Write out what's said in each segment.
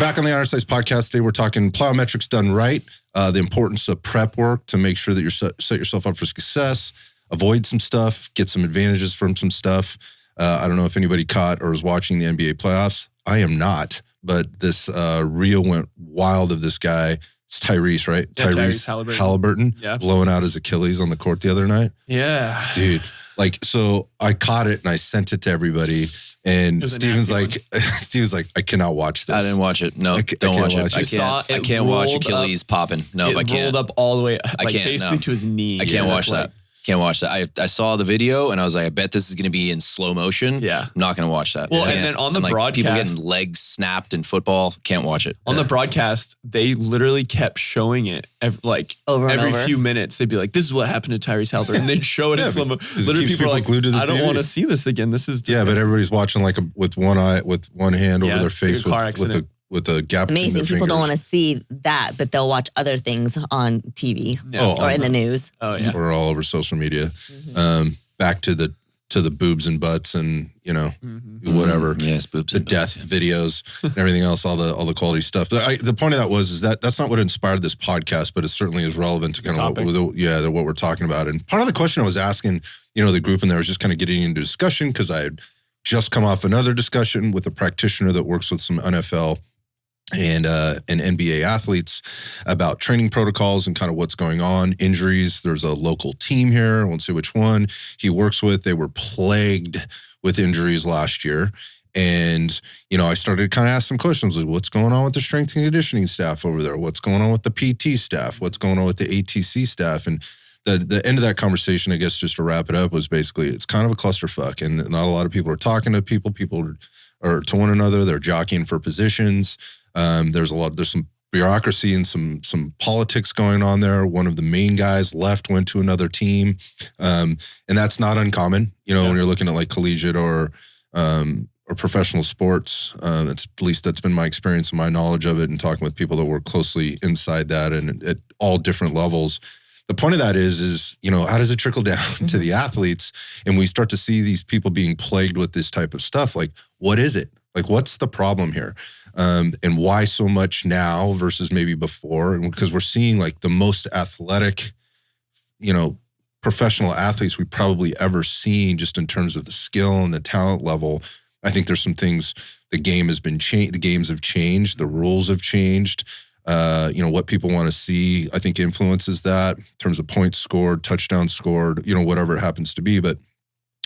Back on the Honor Size podcast today, we're talking plyometrics done right, the importance of prep work to make sure that you set yourself up for success, avoid some stuff, get some advantages from some stuff. I don't know if anybody caught or was watching the NBA playoffs. I am not, but this reel went wild of this guy. It's Tyrese, right? Yeah, Tyrese Halliburton yeah. blowing out his Achilles on the court the other night. Yeah. Dude, so I caught it and I sent it to everybody. And Steven's like, I cannot watch this. I didn't watch it. No, don't watch it. I can't watch Achilles popping. No, I can't. Rolled up all the way, I can't, basically to his knee. I can't watch that. Can't watch that. I saw the video and I was like, I bet this is going to be in slow motion. Yeah. I'm not going to watch that. Well, and then on the broadcast, people getting legs snapped in football, can't watch it. On the broadcast, they literally kept showing it every few minutes. They'd be like, this is what happened to Tyrese Halliburton. And they'd show it in slow motion. Literally people are like, glued to the I don't want to see this again. This is disgusting. Yeah, but everybody's watching with one eye, with one hand over their face with a gap. Amazing. People don't want to see that, but they'll watch other things on TV or in the news. Oh yeah, or all over social media. Mm-hmm. Back to the boobs and butts and whatever. Yes, boobs. The and death butts, videos and everything else. All the quality stuff. The point of that is that's not what inspired this podcast, but it certainly is relevant to kind of what we're talking about. And part of the question I was asking, the group in there was just kind of getting into discussion because I had just come off another discussion with a practitioner that works with some NFL and NBA athletes about training protocols and kind of what's going on, injuries. There's a local team here, I won't say which one he works with. They were plagued with injuries last year. And, I started to kind of ask some questions like, what's going on with the strength and conditioning staff over there? What's going on with the PT staff? What's going on with the ATC staff? And the end of that conversation, I guess, just to wrap it up, was basically it's kind of a clusterfuck. And not a lot of people are talking to people. People are to one another. They're jockeying for positions. There's some bureaucracy and some politics going on there. One of the main guys left, went to another team. And that's not uncommon, when you're looking at like collegiate or professional sports. At least that's been my experience and my knowledge of it and talking with people that work closely inside that and at all different levels. The point of that is how does it trickle down to the athletes? And we start to see these people being plagued with this type of stuff. Like, what is it? Like, what's the problem here? And why so much now versus maybe before? And because we're seeing like the most athletic, professional athletes we probably ever seen just in terms of the skill and the talent level. I think there's some things, the game has been changed. The games have changed. The rules have changed. What people want to see, I think influences that in terms of points scored, touchdowns scored, whatever it happens to be. But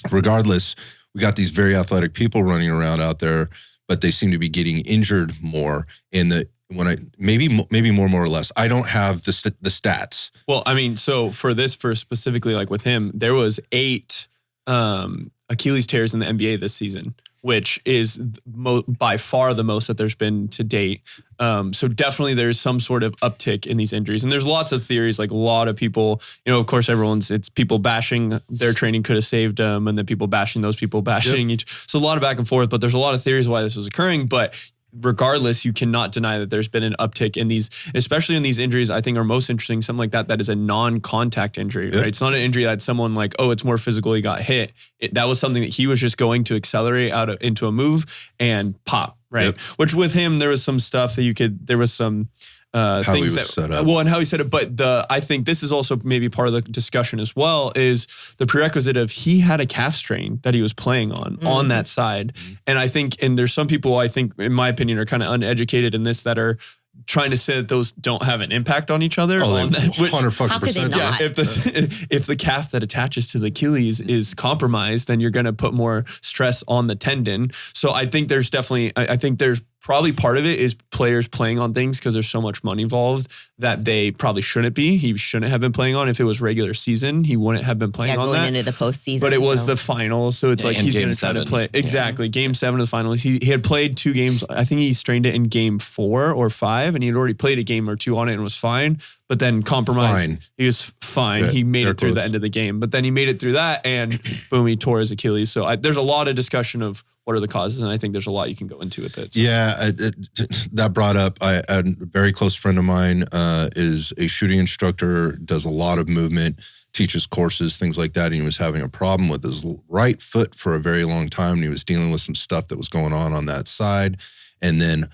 regardless, we got these very athletic people running around out there, but they seem to be getting injured more maybe more or less. I don't have the stats. Well, I mean, so for specifically like with him, there was 8 Achilles tears in the NBA this season, which is by far the most that there's been to date. So definitely there's some sort of uptick in these injuries. And there's lots of theories, like a lot of people, of course, it's people bashing their training could have saved them, and then people bashing those people bashing each. So a lot of back and forth, but there's a lot of theories why this is occurring. But regardless, you cannot deny that there's been an uptick in these, especially in these injuries. I think are most interesting, something like that is a non-contact injury, right? It's not an injury that someone like, it's more physical, he got hit. That was something that he was just going to accelerate into a move and pop, right? Yep. Which with him, there was some stuff that there was some things that set up. Well, and how he set it. But I think this is also maybe part of the discussion as well, is the prerequisite of he had a calf strain that he was playing on that side. And I think, and there's some people I think, in my opinion, are kind of uneducated in this that are trying to say that those don't have an impact on each other. 100%. How could they not? Yeah, if the calf that attaches to the Achilles is compromised, then you're going to put more stress on the tendon. So I think there's definitely, there's probably part of it is players playing on things because there's so much money involved that they probably shouldn't be. He shouldn't have been playing on. If it was regular season, he wouldn't have been playing on that. Going into the postseason. But it was the finals, so it's like he's going to try to play. Exactly. Game 7 of the finals. He had played 2 games. I think he strained it in game 4 or 5, and he had already played a game or 2 on it and was fine. But then compromised. He was fine. Yeah, he made it through the end of the game. But then he made it through that, and boom, he tore his Achilles. So there's a lot of discussion of what are the causes, and I think there's a lot you can go into with it. So. Yeah, that brought up, a very close friend of mine is a shooting instructor, does a lot of movement, teaches courses, things like that, and he was having a problem with his right foot for a very long time, and he was dealing with some stuff that was going on that side. And then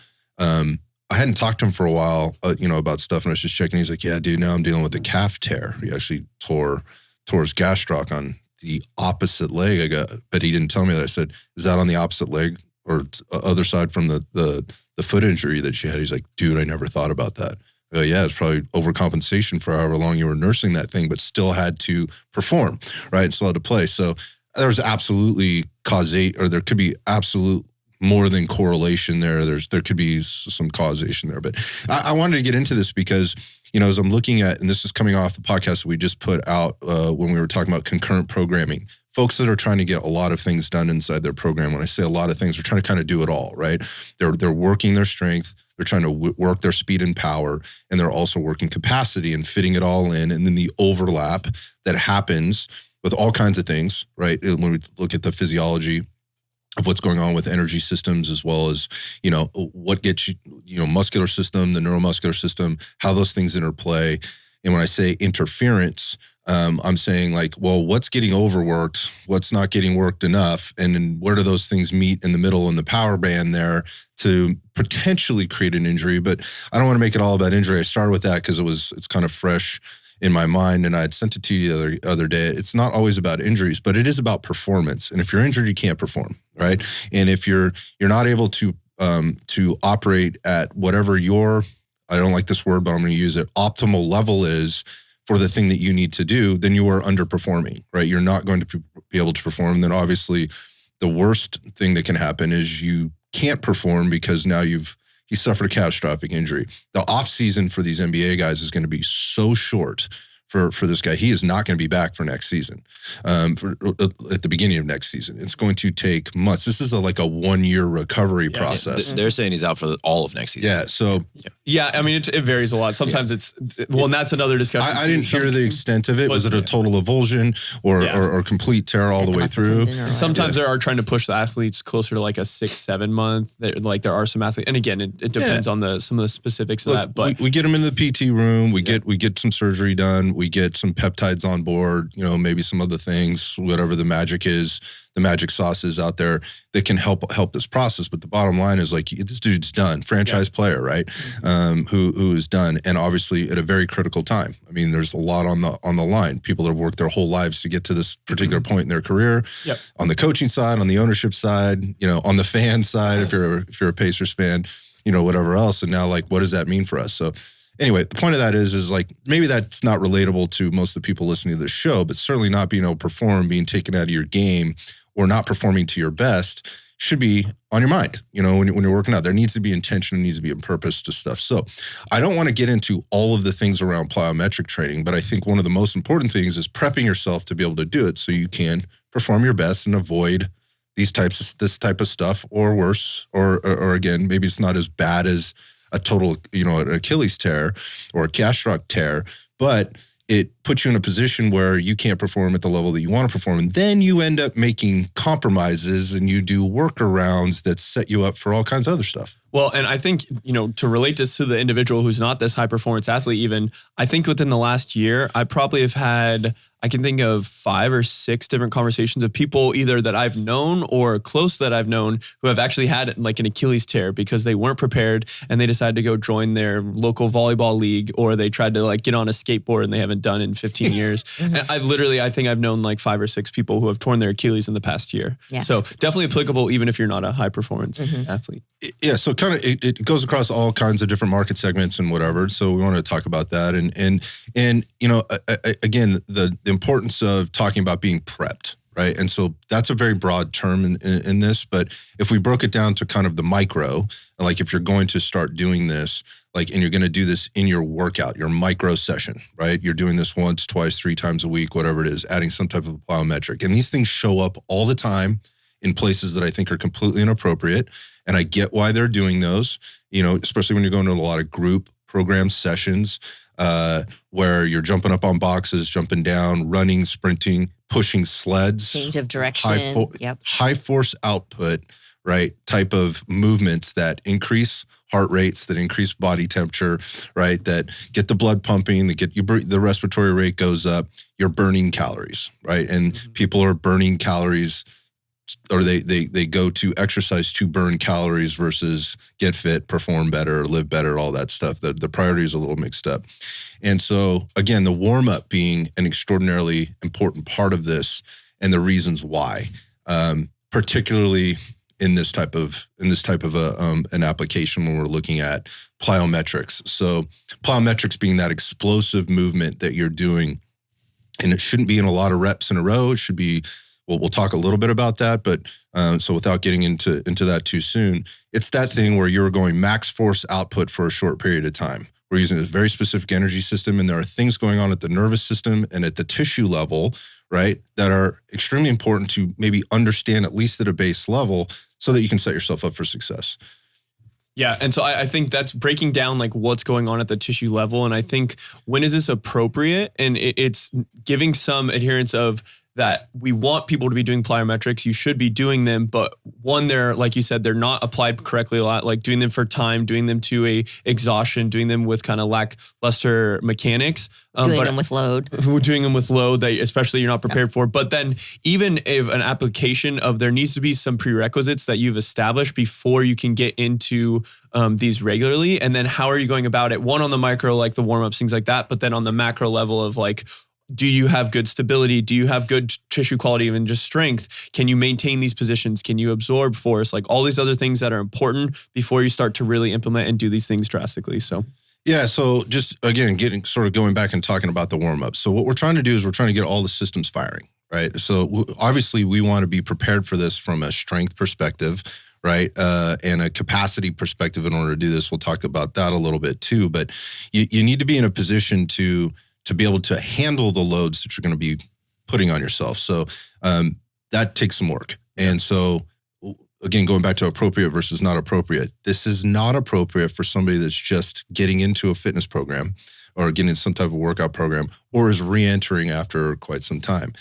I hadn't talked to him for a while, about stuff, and I was just checking. He's like, yeah, dude, now I'm dealing with a calf tear. He actually tore his gastroc on the opposite leg. But he didn't tell me that. I said, is that on the opposite leg or other side from the foot injury that you had? He's like, dude, I never thought about that. I go, yeah, it's probably overcompensation for however long you were nursing that thing, but still had to perform, right? And still had to play. So there was absolutely there could be absolute more than correlation there. There could be some causation there. But I wanted to get into this because, as I'm looking at, and this is coming off the podcast that we just put out when we were talking about concurrent programming, folks that are trying to get a lot of things done inside their program. When I say a lot of things, they're trying to kind of do it all, right? They're working their strength, they're trying to work their speed and power, and they're also working capacity and fitting it all in. And then the overlap that happens with all kinds of things, right? When we look at the physiology of what's going on with energy systems, as well as, what gets you, muscular system, the neuromuscular system, how those things interplay. And when I say interference, I'm saying like, well, what's getting overworked? What's not getting worked enough? And then where do those things meet in the middle in the power band there to potentially create an injury? But I don't want to make it all about injury. I started with that because it's kind of fresh in my mind, and I had sent it to you the other day. It's not always about injuries, but it is about performance. And if you're injured, you can't perform, right? And if you're not able to operate at whatever I don't like this word, but I'm going to use it, optimal level is for the thing that you need to do, then you are underperforming, right? You're not going to be able to perform. And then obviously the worst thing that can happen is you can't perform because now he suffered a catastrophic injury. The off season for these NBA guys is going to be so short for this guy. He is not going to be back for next season, at the beginning of next season. It's going to take months. This is like a 1-year recovery process. They're saying he's out for all of next season. Yeah. So yeah, I mean, it varies a lot. Sometimes and that's another discussion. I didn't hear the extent of it. Was it a total avulsion or complete tear all the way through? Sometimes they are trying to push the athletes closer to like a 6-7 month. Like there are some athletes, and again, it depends on some of the specifics of that. But we get them in the PT room. We get some surgery done. We get some peptides on board, maybe some other things, whatever the magic is, the magic sauce is out there that can help this process. But the bottom line is like, this dude's done, franchise player, right? Who is done. And obviously at a very critical time. I mean, there's a lot on the line. People that have worked their whole lives to get to this particular point in their career, on the coaching side, on the ownership side, on the fan side, if you're a Pacers fan, whatever else. And now like, what does that mean for us? So anyway, the point of that is like, maybe that's not relatable to most of the people listening to this show, but certainly not being able to perform, being taken out of your game, or not performing to your best should be on your mind. When you're working out, there needs to be intention, needs to be a purpose to stuff. So I don't want to get into all of the things around plyometric training, but I think one of the most important things is prepping yourself to be able to do it so you can perform your best and avoid this type of stuff, or worse, or again, maybe it's not as bad as a total, an Achilles tear or a gastroc tear, but it puts you in a position where you can't perform at the level that you want to perform. And then you end up making compromises and you do workarounds that set you up for all kinds of other stuff. Well, and I think, to relate this to the individual who's not this high performance athlete even, I think within the last year, I probably have had, I can think of 5 or 6 different conversations of people either that I've known or close that I've known who have actually had like an Achilles tear because they weren't prepared and they decided to go join their local volleyball league, or they tried to like get on a skateboard and they haven't done in 15 years. And I think I've known like 5 or 6 people who have torn their Achilles in the past year. Yeah. So definitely applicable even if you're not a high performance athlete. Yeah, so kind of it goes across all kinds of different market segments and whatever. So we want to talk about that, and again, the importance of talking about being prepped, right? And so that's a very broad term in this, but if we broke it down to kind of the micro, like if you're going to start doing this, like, and you're going to do this in your workout, your micro session, right? You're doing this once, twice, 3 times a week, whatever it is, adding some type of plyometric, and these things show up all the time in places that I think are completely inappropriate. And I get why they're doing those, especially when you're going to a lot of group program sessions where you're jumping up on boxes, jumping down, running, sprinting, pushing sleds. Change of direction. High force output, right? Type of movements that increase heart rates, that increase body temperature, right? That get the blood pumping, that get the respiratory rate goes up. You're burning calories, right? And people are burning calories or they go to exercise to burn calories versus get fit, perform better, live better, all that stuff. The priority is a little mixed up. And so again, the warm up being an extraordinarily important part of this and the reasons why, particularly in this type of an application when we're looking at plyometrics. So plyometrics being that explosive movement that you're doing, and it shouldn't be in a lot of reps in a row. It should be, well, we'll talk a little bit about that, but so without getting into that too soon, it's that thing where you're going max force output for a short period of time. We're using a very specific energy system, and there are things going on at the nervous system and at the tissue level, right, that are extremely important to maybe understand at least at a base level so that you can set yourself up for success. Yeah. And so I think that's breaking down like what's going on at the tissue level. And I think when is this appropriate? And it's giving some adherence of that we want people to be doing plyometrics. You should be doing them, but one, they're, like you said, they're not applied correctly a lot, like doing them for time, doing them to a exhaustion, doing them with kind of lackluster mechanics. Doing them with load. Doing them with load that especially you're not prepared for. But then even if an application of, there needs to be some prerequisites that you've established before you can get into these regularly. And then how are you going about it? One, on the micro, like the warm-ups, things like that. But then on the macro level of like, do you have good stability? Do you have good tissue quality, even just strength? Can you maintain these positions? Can you absorb force? Like all these other things that are important before you start to really implement and do these things drastically. So yeah, so just again, going back and talking about the warm-up. So what we're trying to do is we're trying to get all the systems firing, right? So obviously we want to be prepared for this from a strength perspective, right? And a capacity perspective in order to do this. We'll talk about that a little bit too, but you need to be in a position to be able to handle the loads that you're going to be putting on yourself. So that takes some work. And so again, going back to appropriate versus not appropriate, this is not appropriate for somebody that's just getting into a fitness program or getting some type of workout program or is re-entering after quite some time.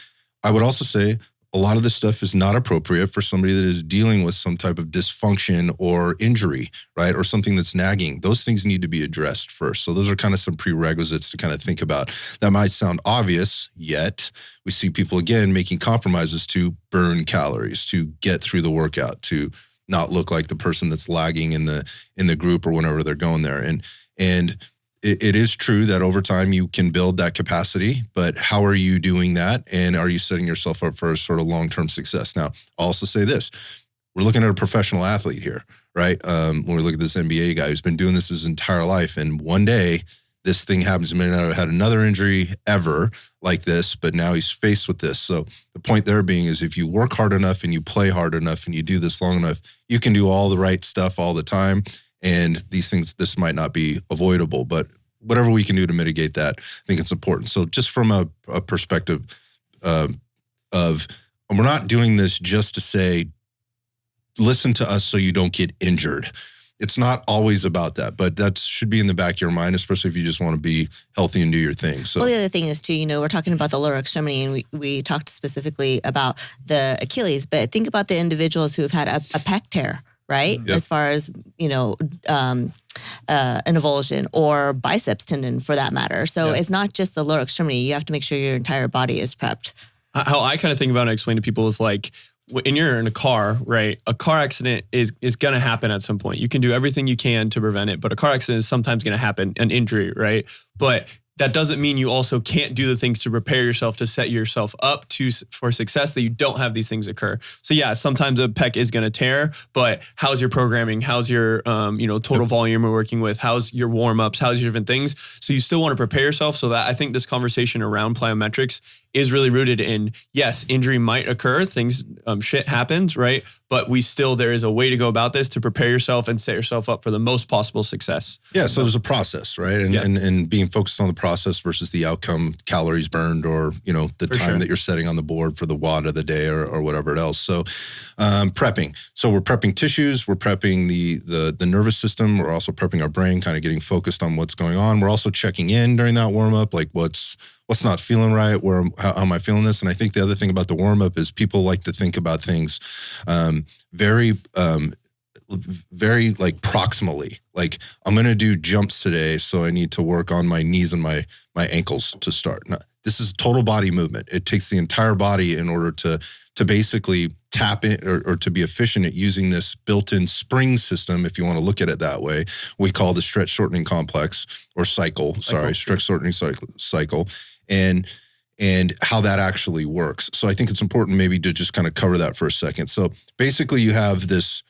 I would also say a lot of this stuff is not appropriate for somebody that is dealing with some type of dysfunction or injury, right? Or something that's nagging. Those things need to be addressed first. So those are kind of some prerequisites to kind of think about. That might sound obvious, yet we see people, again, making compromises to burn calories, to get through the workout, to not look like the person that's lagging in the group or whenever they're going there. And it is true that over time you can build that capacity, but how are you doing that? And are you setting yourself up for a sort of long-term success? Now, I'll also say this, we're looking at a professional athlete here, right? When we look at this NBA guy who's been doing this his entire life, and one day this thing happens, he may not have had another injury ever like this, but now he's faced with this. So the point there being is if you work hard enough and you play hard enough and you do this long enough, you can do all the right stuff all the time. And these things, this might not be avoidable, but whatever we can do to mitigate that, I think it's important. So just from a perspective of, we're not doing this just to say, listen to us so you don't get injured. It's not always about that, but that should be in the back of your mind, especially if you just want to be healthy and do your thing. So, well, the other thing is too, we're talking about the lower extremity, and we talked specifically about the Achilles, but think about the individuals who have had a pec tear, right? Yep. As far as, an avulsion or biceps tendon for that matter. So It's not just the lower extremity. You have to make sure your entire body is prepped. How I kind of think about it and explain to people is like, when you're in a car, right? A car accident is going to happen at some point. You can do everything you can to prevent it, but a car accident is sometimes going to happen, an injury, right? But that doesn't mean you also can't do the things to prepare yourself to set yourself up for success, that you don't have these things occur. So yeah, sometimes a pec is going to tear, but how's your programming? How's your total volume we're working with? How's your warm-ups? How's your different things? So you still want to prepare yourself, so that I think this conversation around plyometrics is really rooted in, yes, injury might occur, things, shit happens, right? But there is a way to go about this to prepare yourself and set yourself up for the most possible success. Yeah, so there's a process, right? And being focused on the process versus the outcome, calories burned, or the time that you're setting on the board for the WOD of the day or whatever else. So prepping. So we're prepping tissues, we're prepping the nervous system, we're also prepping our brain, kind of getting focused on what's going on. We're also checking in during that warm-up, like what's not feeling right, how am I feeling this? And I think the other thing about the warm-up is people like to think about things very very like proximally. Like I'm going to do jumps today, so I need to work on my knees and my ankles to start. Now, this is total body movement. It takes the entire body in order to basically tap in or to be efficient at using this built-in spring system, if you want to look at it that way. We call the stretch shortening complex or cycle. Sorry, stretch shortening cycle. And how that actually works. So I think it's important maybe to just kind of cover that for a second. So basically you have this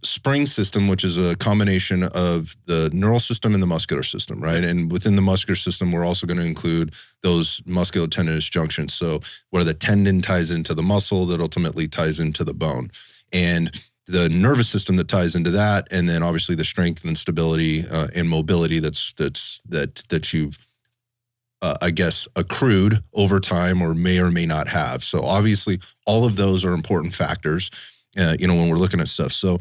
spring system, which is a combination of the neural system and the muscular system, right? And within the muscular system, we're also going to include those musculotendinous junctions. So where the tendon ties into the muscle that ultimately ties into the bone. And the nervous system that ties into that, and then obviously the strength and stability and mobility that you've I guess, accrued over time or may not have. So obviously, all of those are important factors, when we're looking at stuff. So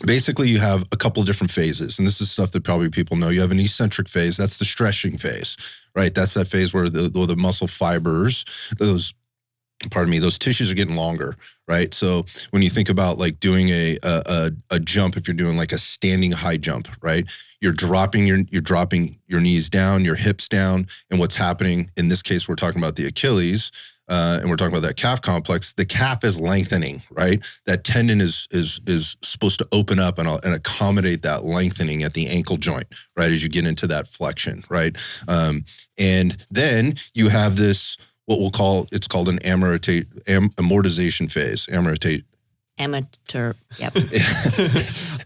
basically, you have a couple of different phases, and this is stuff that probably people know. You have an eccentric phase. That's the stretching phase, right? That's that phase where the muscle fibers, those tissues are getting longer, right? So when you think about like doing a jump, if you're doing like a standing high jump, right? You're dropping your knees down, your hips down, and what's happening in this case, we're talking about the Achilles, and we're talking about that calf complex. The calf is lengthening, right? That tendon is supposed to open up and accommodate that lengthening at the ankle joint, right? As you get into that flexion, right? And then you have this. It's called an amortization phase. Amateur. Yep.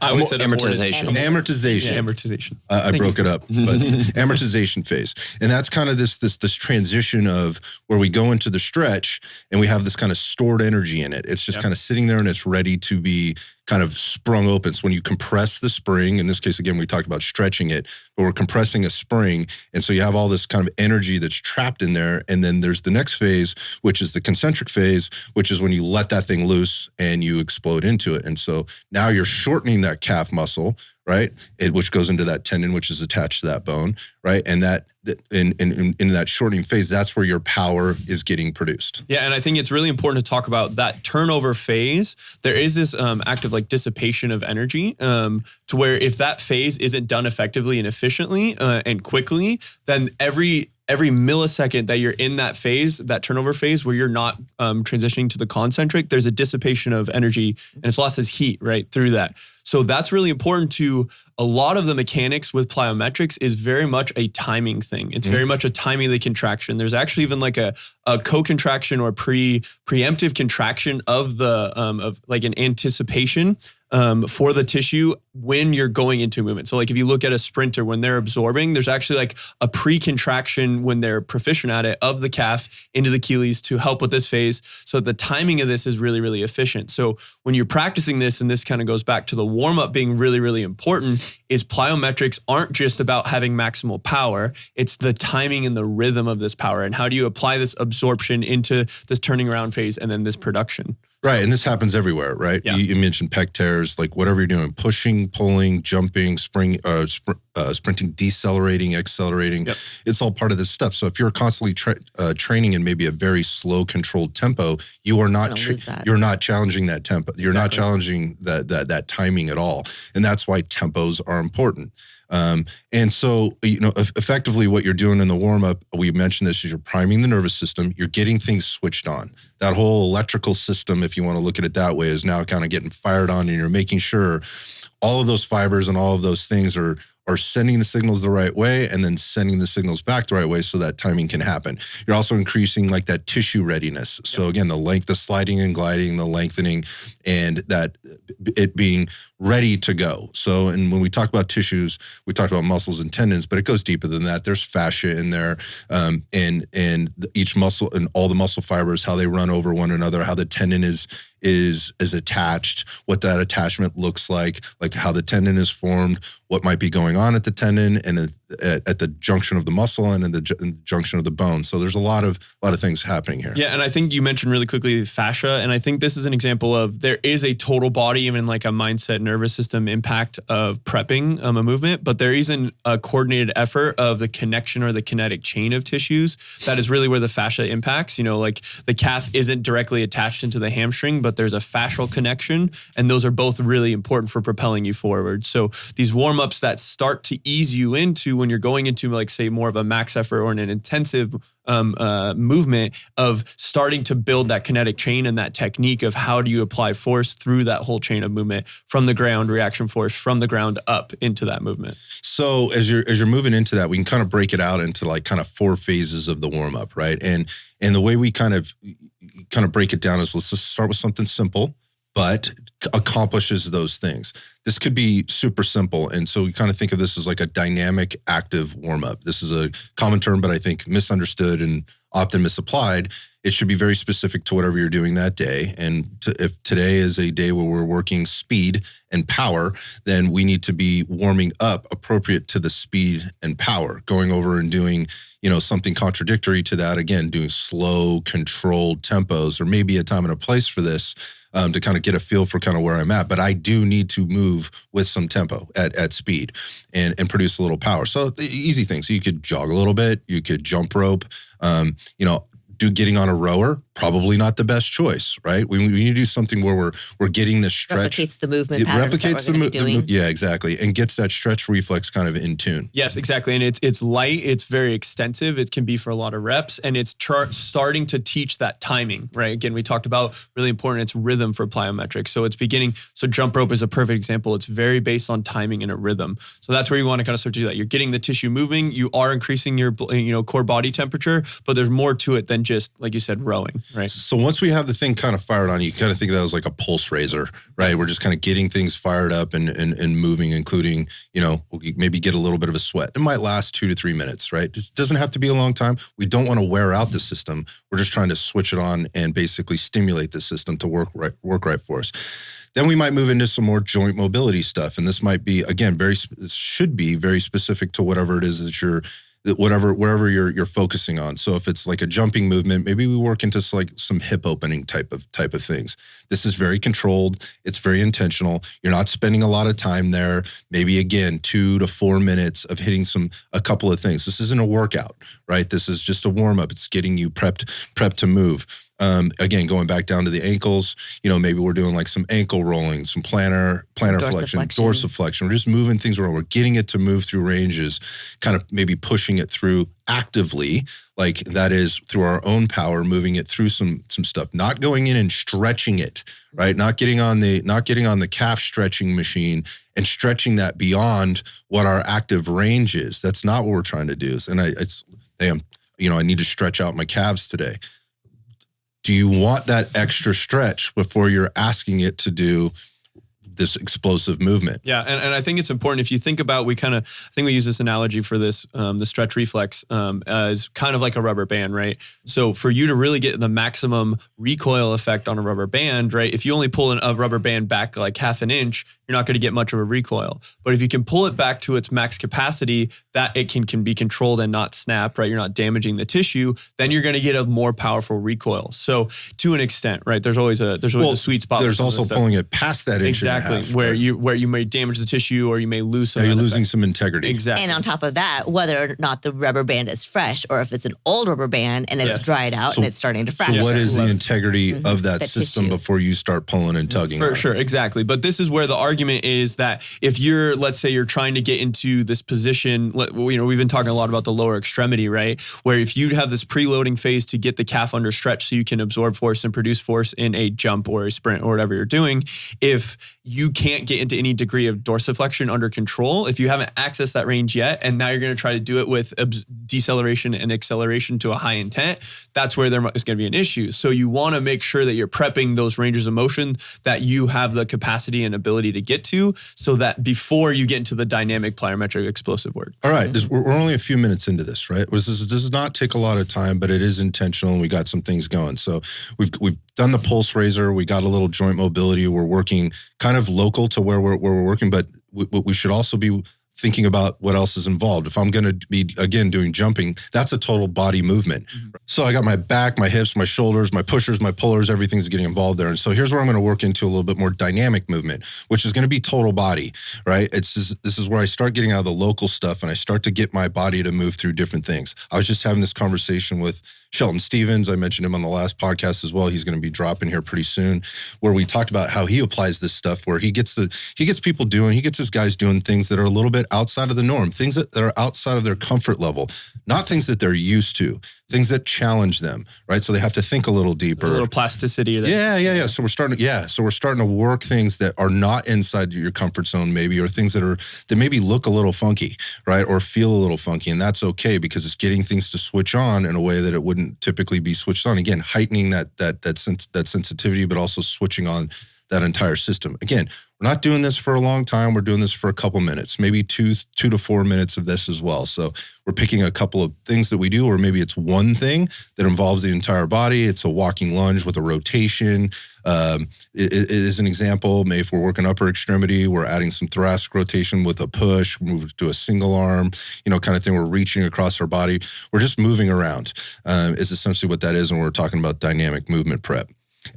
I always said amortization. Amortization. Yeah, amortization. I broke it up, but amortization phase, and that's kind of this transition of where we go into the stretch and we have this kind of stored energy in it. It's just kind of sitting there and it's ready to be kind of sprung open. So when you compress the spring, in this case, again, we talked about stretching it, but we're compressing a spring. And so you have all this kind of energy that's trapped in there. And then there's the next phase, which is the concentric phase, which is when you let that thing loose and you explode into it. And so now you're shortening that calf muscle, right? Which goes into that tendon, which is attached to that bone, right? And in that shortening phase, that's where your power is getting produced. Yeah, and I think it's really important to talk about that turnover phase. There is this act of like dissipation of energy to where if that phase isn't done effectively and efficiently and quickly, then every millisecond that you're in that phase, that turnover phase where you're not transitioning to the concentric, there's a dissipation of energy and it's lost as heat right through that. So that's really important to a lot of the mechanics with plyometrics is very much a timing thing. It's very much a timing of the contraction. There's actually even like a co-contraction or preemptive contraction of the of like an anticipation for the tissue when you're going into movement. So like if you look at a sprinter, when they're absorbing, there's actually like a pre-contraction when they're proficient at it of the calf into the Achilles to help with this phase. So the timing of this is really, really efficient. So when you're practicing this, and this kind of goes back to the warm-up being really, really important, is plyometrics aren't just about having maximal power. It's the timing and the rhythm of this power. And how do you apply this absorption into this turning around phase and then this production? Right, and this happens everywhere, right? Yeah. You mentioned pec tears, like whatever you're doing, pushing, pulling, jumping, sprinting, decelerating, accelerating. Yep. It's all part of this stuff. So if you're constantly training in maybe a very slow, controlled tempo, you're not challenging that tempo. You're not challenging that timing at all, and that's why tempos are important. And so, effectively what you're doing in the warm-up, we mentioned this, is you're priming the nervous system, you're getting things switched on. That whole electrical system, if you want to look at it that way, is now kind of getting fired on, and you're making sure all of those fibers and all of those things are sending the signals the right way and then sending the signals back the right way so that timing can happen. You're also increasing like that tissue readiness. So again, the sliding and gliding, the lengthening, and that it being ready to go. So, and when we talk about tissues, we talked about muscles and tendons, but it goes deeper than that. There's fascia in there, and each muscle and all the muscle fibers, how they run over one another, how the tendon is attached, what that attachment looks like how the tendon is formed, what might be going on at the tendon, and at the junction of the muscle and in the junction of the bone. So there's a lot of things happening here. Yeah, and I think you mentioned really quickly fascia, and I think this is an example of there is a total body, even like a mindset, nervous system impact of prepping a movement, but there isn't a coordinated effort of the connection or the kinetic chain of tissues. That is really where the fascia impacts. Like the calf isn't directly attached into the hamstring, but there's a fascial connection, and those are both really important for propelling you forward. So these warm-ups that start to ease you into when you're going into, like, say, more of a max effort or an intensive movement of starting to build that kinetic chain and that technique of how do you apply force through that whole chain of movement from the ground, reaction force from the ground up into that movement. So as you're moving into that, we can kind of break it out into like kind of 4 phases of the warm up, right? And the way we kind of break it down is, let's just start with something simple, but accomplishes those things. This could be super simple. And so we kind of think of this as like a dynamic active warm-up. This is a common term, but I think misunderstood and often misapplied. It should be very specific to whatever you're doing that day. And if today is a day where we're working speed and power, then we need to be warming up appropriate to the speed and power, going over and doing, something contradictory to that. Again, doing slow, controlled tempos, or maybe a time and a place for this, to kind of get a feel for kind of where I'm at. But I do need to move with some tempo at speed and produce a little power. So the easy things. So you could jog a little bit, you could jump rope, getting on a rower, probably not the best choice, right? We need to do something where we're getting the stretch. Replicates the movement patterns replicates that we're doing. Yeah, exactly. And gets that stretch reflex kind of in tune. Yes, exactly. And it's light, it's very extensive. It can be for a lot of reps, and it's starting to teach that timing, right? Again, we talked about really important, it's rhythm for plyometrics. So it's beginning, so jump rope is a perfect example. It's very based on timing and a rhythm. So that's where you want to kind of start to do that. You're getting the tissue moving, you are increasing your core body temperature, but there's more to it than just, like you said, rowing, right? So once we have the thing kind of fired on, you kind of think of that as like a pulse raiser, right? We're just kind of getting things fired up and moving, including, we'll maybe get a little bit of a sweat. It might last 2 to 3 minutes, right? It doesn't have to be a long time. We don't want to wear out the system. We're just trying to switch it on and basically stimulate the system to work right for us. Then we might move into some more joint mobility stuff. And this might be, again, should be very specific to whatever it is that wherever you're focusing on. So if it's like a jumping movement, maybe we work into like some hip opening type of things. This is very controlled. It's very intentional. You're not spending a lot of time there. Maybe again, 2 to 4 minutes of hitting a couple of things. This isn't a workout, right? This is just a warm up. It's getting you prepped to move. Again, going back down to the ankles, maybe we're doing like some ankle rolling, some plantar flexion, dorsiflexion. We're just moving things around. We're getting it to move through ranges, kind of maybe pushing it through actively, like that is through our own power, moving it through some stuff, not going in and stretching it, right? Not getting on the calf stretching machine and stretching that beyond what our active range is. That's not what we're trying to do. And I need to stretch out my calves today. Do you want that extra stretch before you're asking it to do this explosive movement? Yeah, and I think it's important if you think about, I think we use this analogy for this, the stretch reflex as kind of like a rubber band, right? So for you to really get the maximum recoil effect on a rubber band, right? If you only pull a rubber band back like half an inch, you're not going to get much of a recoil. But if you can pull it back to its max capacity, that it can be controlled and not snap, right? You're not damaging the tissue, then you're going to get a more powerful recoil. So to an extent, right? There's always a sweet spot. There's also pulling it past that inch. Exactly. And a half, where you may damage the tissue or you may lose some. You're losing some integrity. Exactly. And on top of that, whether or not the rubber band is fresh or if it's an old rubber band and it's dried out and it's starting to fracture. So what is the integrity of that system tissue before you start pulling and tugging? For sure, exactly. But this is where the argument is that if let's say you're trying to get into this position, we've been talking a lot about the lower extremity, right? Where if you have this preloading phase to get the calf under stretch so you can absorb force and produce force in a jump or a sprint or whatever you're doing, if you can't get into any degree of dorsiflexion under control, if you haven't accessed that range yet, and now you're going to try to do it with deceleration and acceleration to a high intent, that's where there is going to be an issue. So you want to make sure that you're prepping those ranges of motion that you have the capacity and ability to get to, so that before you get into the dynamic plyometric explosive work. All right, we're only a few minutes into this, right? This does not take a lot of time, but it is intentional, and we got some things going. So we've done the pulse raiser, we got a little joint mobility, we're working kind of local to where we're working, but we should also be thinking about what else is involved. If I'm going to be, again, doing jumping, that's a total body movement. So I got my back, my hips, my shoulders, my pushers, my pullers, everything's getting involved there. And so here's where I'm going to work into a little bit more dynamic movement, which is going to be total body, right? This is where I start getting out of the local stuff and I start to get my body to move through different things. I was just having this conversation with Shelton Stevens. I mentioned him on the last podcast as well. He's going to be dropping here pretty soon, where we talked about how he applies this stuff, where he gets his guys doing things that are a little bit outside of the norm, things that are outside of their comfort level, not things that they're used to, things that challenge them, right? So they have to think a little deeper. A little plasticity. Yeah. So we're starting to work things that are not inside your comfort zone, maybe, or things that maybe look a little funky, right? Or feel a little funky. And that's okay, because it's getting things to switch on in a way that it wouldn't typically be switched on. Again, heightening that sensitivity, but also switching on that entire system. Again, we're not doing this for a long time. We're doing this for a couple minutes, maybe two to 4 minutes of this as well. So we're picking a couple of things that we do, or maybe it's one thing that involves the entire body. It's a walking lunge with a rotation. It is an example. Maybe if we're working upper extremity, we're adding some thoracic rotation with a push, move to a single arm, kind of thing. We're reaching across our body. We're just moving around is essentially what that is when we're talking about dynamic movement prep.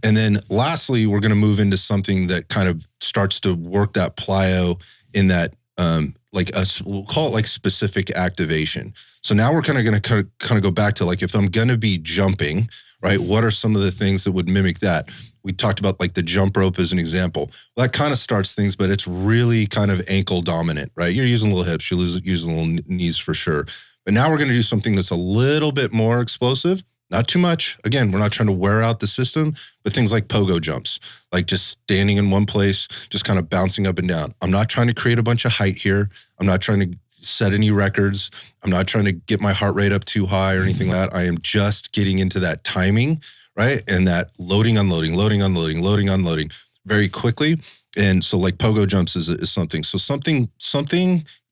And then lastly, we're going to move into something that kind of starts to work that plyo in that, we'll call it like specific activation. So now we're kind of go back to, like, if I'm going to be jumping, right, what are some of the things that would mimic that? We talked about like the jump rope as an example. Well, that kind of starts things, but it's really kind of ankle dominant, right? You're using little hips, you're using little knees for sure. But now we're going to do something that's a little bit more explosive. Not too much. Again, we're not trying to wear out the system, but things like pogo jumps, like just standing in one place, just kind of bouncing up and down. I'm not trying to create a bunch of height here. I'm not trying to set any records. I'm not trying to get my heart rate up too high or anything like that. I am just getting into that timing, right? And that loading, unloading very quickly. And so like pogo jumps is something. So something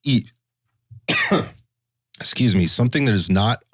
that is not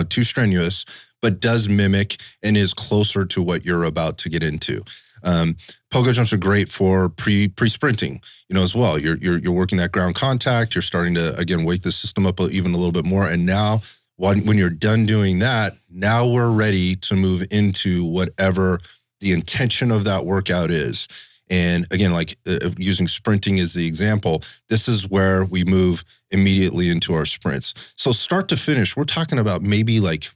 too strenuous, but does mimic and is closer to what you're about to get into. Pogo jumps are great for pre-sprinting, as well. You're working that ground contact. You're starting to, again, wake the system up even a little bit more. And now when you're done doing that, now we're ready to move into whatever the intention of that workout is. And again, like using sprinting as the example, this is where we move immediately into our sprints. So start to finish, we're talking about maybe like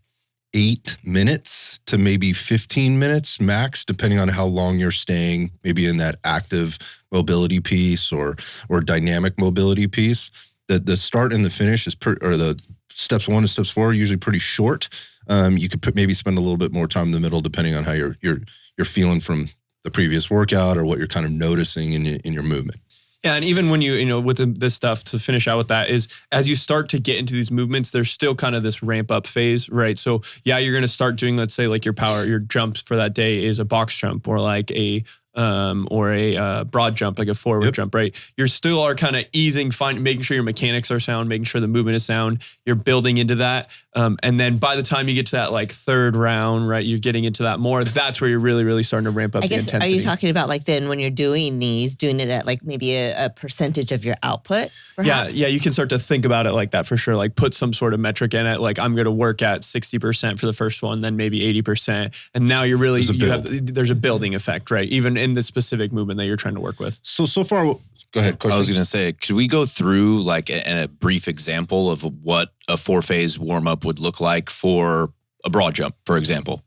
8 minutes to maybe 15 minutes max, depending on how long you're staying, maybe in that active mobility piece or dynamic mobility piece. The start and the finish or the steps 1 and steps 4 are usually pretty short. You could maybe spend a little bit more time in the middle, depending on how you're feeling from the previous workout or what you're kind of noticing in your movement. Yeah, and even when with this stuff, to finish out with that, is as you start to get into these movements, there's still kind of this ramp up phase, right? So yeah, you're going to start doing, let's say, like your jumps for that day is a box jump or like a broad jump, like a forward jump, right? You still are kind of making sure your mechanics are sound, making sure the movement is sound. You're building into that. And then by the time you get to that like third round, right, you're getting into that more. That's where you're really, really starting to ramp up the intensity. Are you talking about like then when you're doing it at like maybe a percentage of your output? Perhaps? Yeah, you can start to think about it like that for sure. Like put some sort of metric in it. Like I'm going to work at 60% for the first one, then maybe 80%. And now you're really, there's a building effect, right? Even in the specific movement that you're trying to work with. So far, go ahead, Coach. I was going to say, could we go through like a brief example of what a 4-phase warm-up would look like for a broad jump, for example?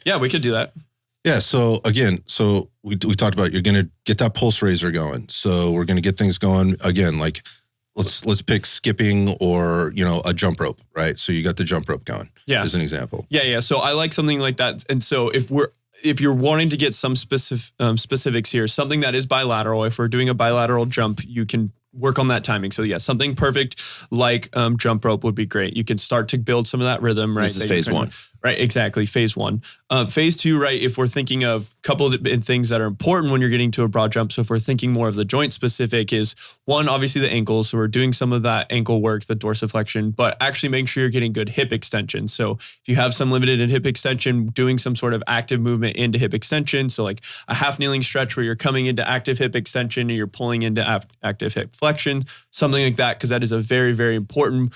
Yeah, we could do that. Yeah. So again, we talked about you're going to get that pulse raiser going. So we're going to get things going again. Like let's pick skipping or a jump rope, right? So you got the jump rope going. Yeah. As an example. Yeah. So I like something like that. And so if you're wanting to get some specifics here, something that is bilateral. If we're doing a bilateral jump, you can work on that timing. So yeah, something perfect like jump rope would be great. You can start to build some of that rhythm, right? This is phase 1. Right, exactly. Phase 1. Phase 2, right, if we're thinking of a couple of things that are important when you're getting to a broad jump. So if we're thinking more of the joint specific is 1, obviously the ankles. So we're doing some of that ankle work, the dorsiflexion, but actually making sure you're getting good hip extension. So if you have some limited in hip extension, doing some sort of active movement into hip extension. So like a half kneeling stretch where you're coming into active hip extension and you're pulling into active hip flexion, something like that, because that is a very, very important.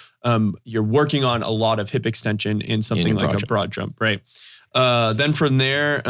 You're working on a lot of hip extension in something like a broad jump, right? Then from there,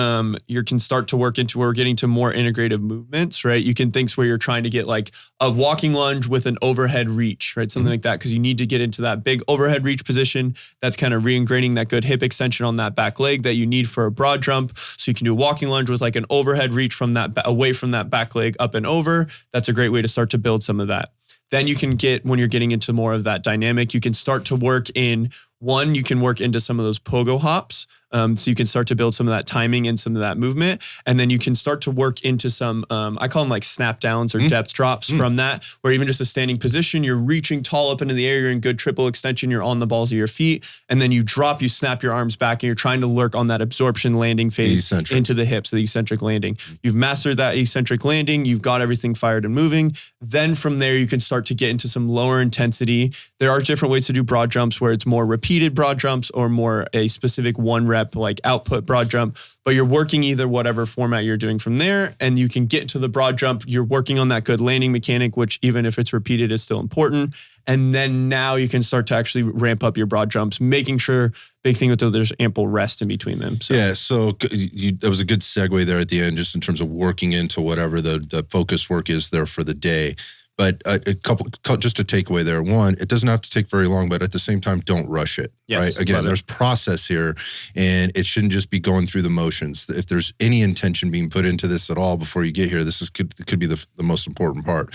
you can start to work into where we're getting to more integrative movements, right? You can think where you're trying to get like a walking lunge with an overhead reach, right? Something like that, because you need to get into that big overhead reach position. That's kind of re-ingraining that good hip extension on that back leg that you need for a broad jump. So you can do a walking lunge with like an overhead reach from that away from that back leg up and over. That's a great way to start to build some of that. Then you can get, when you're getting into more of that dynamic, you can start to work in one, you can work into some of those pogo hops. So you can start to build some of that timing and some of that movement. And then you can start to work into some, I call them like snap downs or depth drops from that, where even just a standing position, you're reaching tall up into the air, you're in good triple extension, you're on the balls of your feet. And then you drop, you snap your arms back and you're trying to lurk on that absorption landing phase into the hips, the eccentric landing. You've mastered that eccentric landing. You've got everything fired and moving. Then from there, you can start to get into some lower intensity. There are different ways to do broad jumps where it's more repeated broad jumps or more a specific 1 rep like output broad jump, but you're working either whatever format you're doing from there, and you can get to the broad jump. You're working on that good landing mechanic, which even if it's repeated is still important. And then now you can start to actually ramp up your broad jumps, making sure, big thing with those, there's ample rest in between them. So. Yeah, so that was a good segue there at the end, just in terms of working into whatever the focus work is there for the day. But a couple, just a takeaway there. 1, it doesn't have to take very long, but at the same time, don't rush it. Yes, right? Again, there's process here, and it shouldn't just be going through the motions. If there's any intention being put into this at all before you get here, this could be the most important part.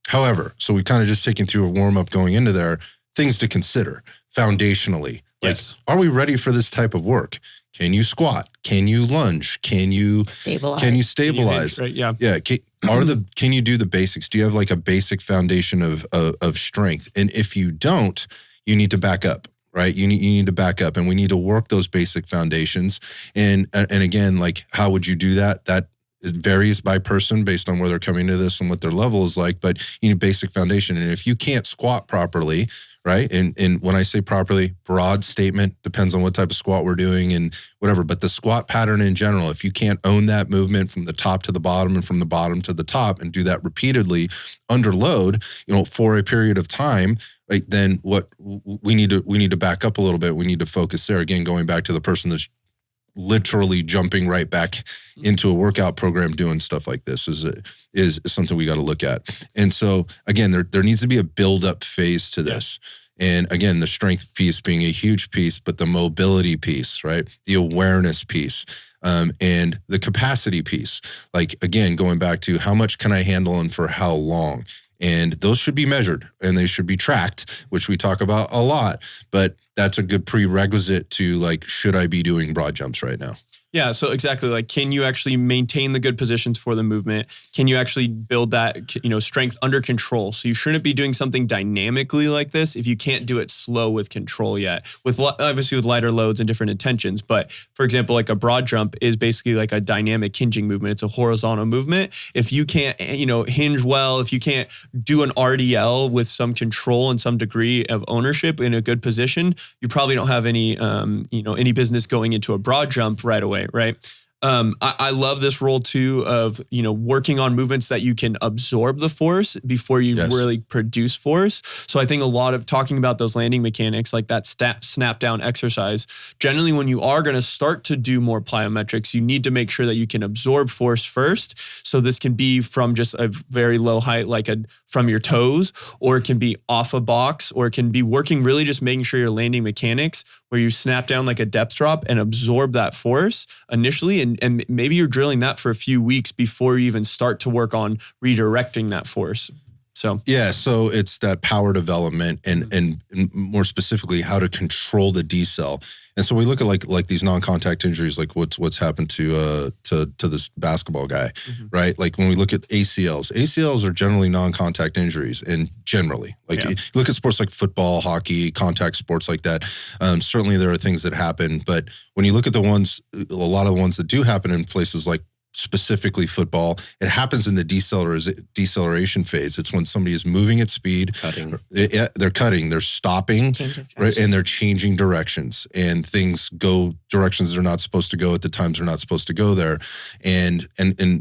However, so we kind of just taken through a warm up going into there. Things to consider foundationally. Yes. Like, are we ready for this type of work? Can you squat? Can you lunge? Can you stabilize? Can you stabilize? Right? Yeah. Yeah. Can you do the basics? Do you have like a basic foundation of strength? And if you don't, you need to back up, right? You need to back up, and we need to work those basic foundations. And again, like, how would you do that? That it varies by person based on where they're coming to this and what their level is like, but you need basic foundation. And if you can't squat properly, right? And when I say properly, broad statement, depends on what type of squat we're doing and whatever, but the squat pattern in general, if you can't own that movement from the top to the bottom and from the bottom to the top and do that repeatedly under load, for a period of time, right? Then what we need to back up a little bit. We need to focus there. Again, going back to the person that's literally jumping right back into a workout program doing stuff like this is something we got to look at. And so again, there needs to be a build-up phase to this. And again, the strength piece being a huge piece, but the mobility piece, right? The awareness piece, and the capacity piece. Like, again, going back to how much can I handle and for how long? And those should be measured and they should be tracked, which we talk about a lot, but that's a good prerequisite to, like, should I be doing broad jumps right now? Yeah, so exactly. Like, can you actually maintain the good positions for the movement? Can you actually build that, strength under control? So you shouldn't be doing something dynamically like this if you can't do it slow with control yet, obviously with lighter loads and different intentions. But for example, like a broad jump is basically like a dynamic hinging movement. It's a horizontal movement. If you can't, hinge well, if you can't do an RDL with some control and some degree of ownership in a good position, you probably don't have any, any business going into a broad jump right away. Right. I love this role too of, working on movements that you can absorb the force before you really produce force. So I think a lot of talking about those landing mechanics, like that snap down exercise, generally when you are going to start to do more plyometrics, you need to make sure that you can absorb force first. So this can be from just a very low height, like from your toes, or it can be off a box, or it can be working really just making sure your landing mechanics where you snap down like a depth drop and absorb that force initially. And maybe you're drilling that for a few weeks before you even start to work on redirecting that force. So so it's that power development and more specifically how to control the decel. And so we look at like these non-contact injuries, like what's happened to this basketball guy, right? Like when we look at ACLs are generally non-contact injuries, and generally, like you look at sports like football, hockey, contact sports like that. Certainly there are things that happen, but when you look at a lot of the ones that do happen in places like specifically football, it happens in the deceleration phase. It's when somebody is moving at speed, they're cutting, they're stopping, right, and they're changing directions, and things go directions they're not supposed to go at the times they're not supposed to go there, and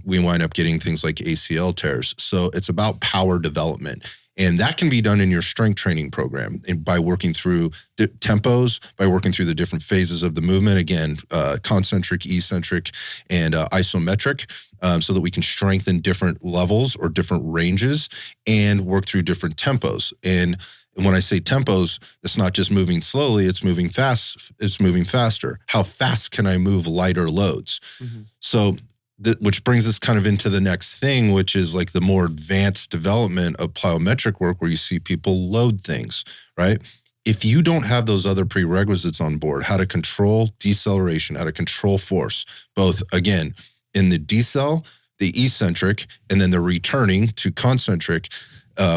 we wind up getting things like ACL tears. So it's about power development. And that can be done in your strength training program by working through tempos, by working through the different phases of the movement. Again, concentric, eccentric, and isometric, so that we can strengthen different levels or different ranges and work through different tempos. And when I say tempos, it's not just moving slowly, it's moving fast, it's moving faster. How fast can I move lighter loads? So which brings us kind of into the next thing, which is like the more advanced development of plyometric work where you see people load things, right? If you don't have those other prerequisites on board, how to control deceleration, how to control force, both, again, in the decel, the eccentric, and then the returning to concentric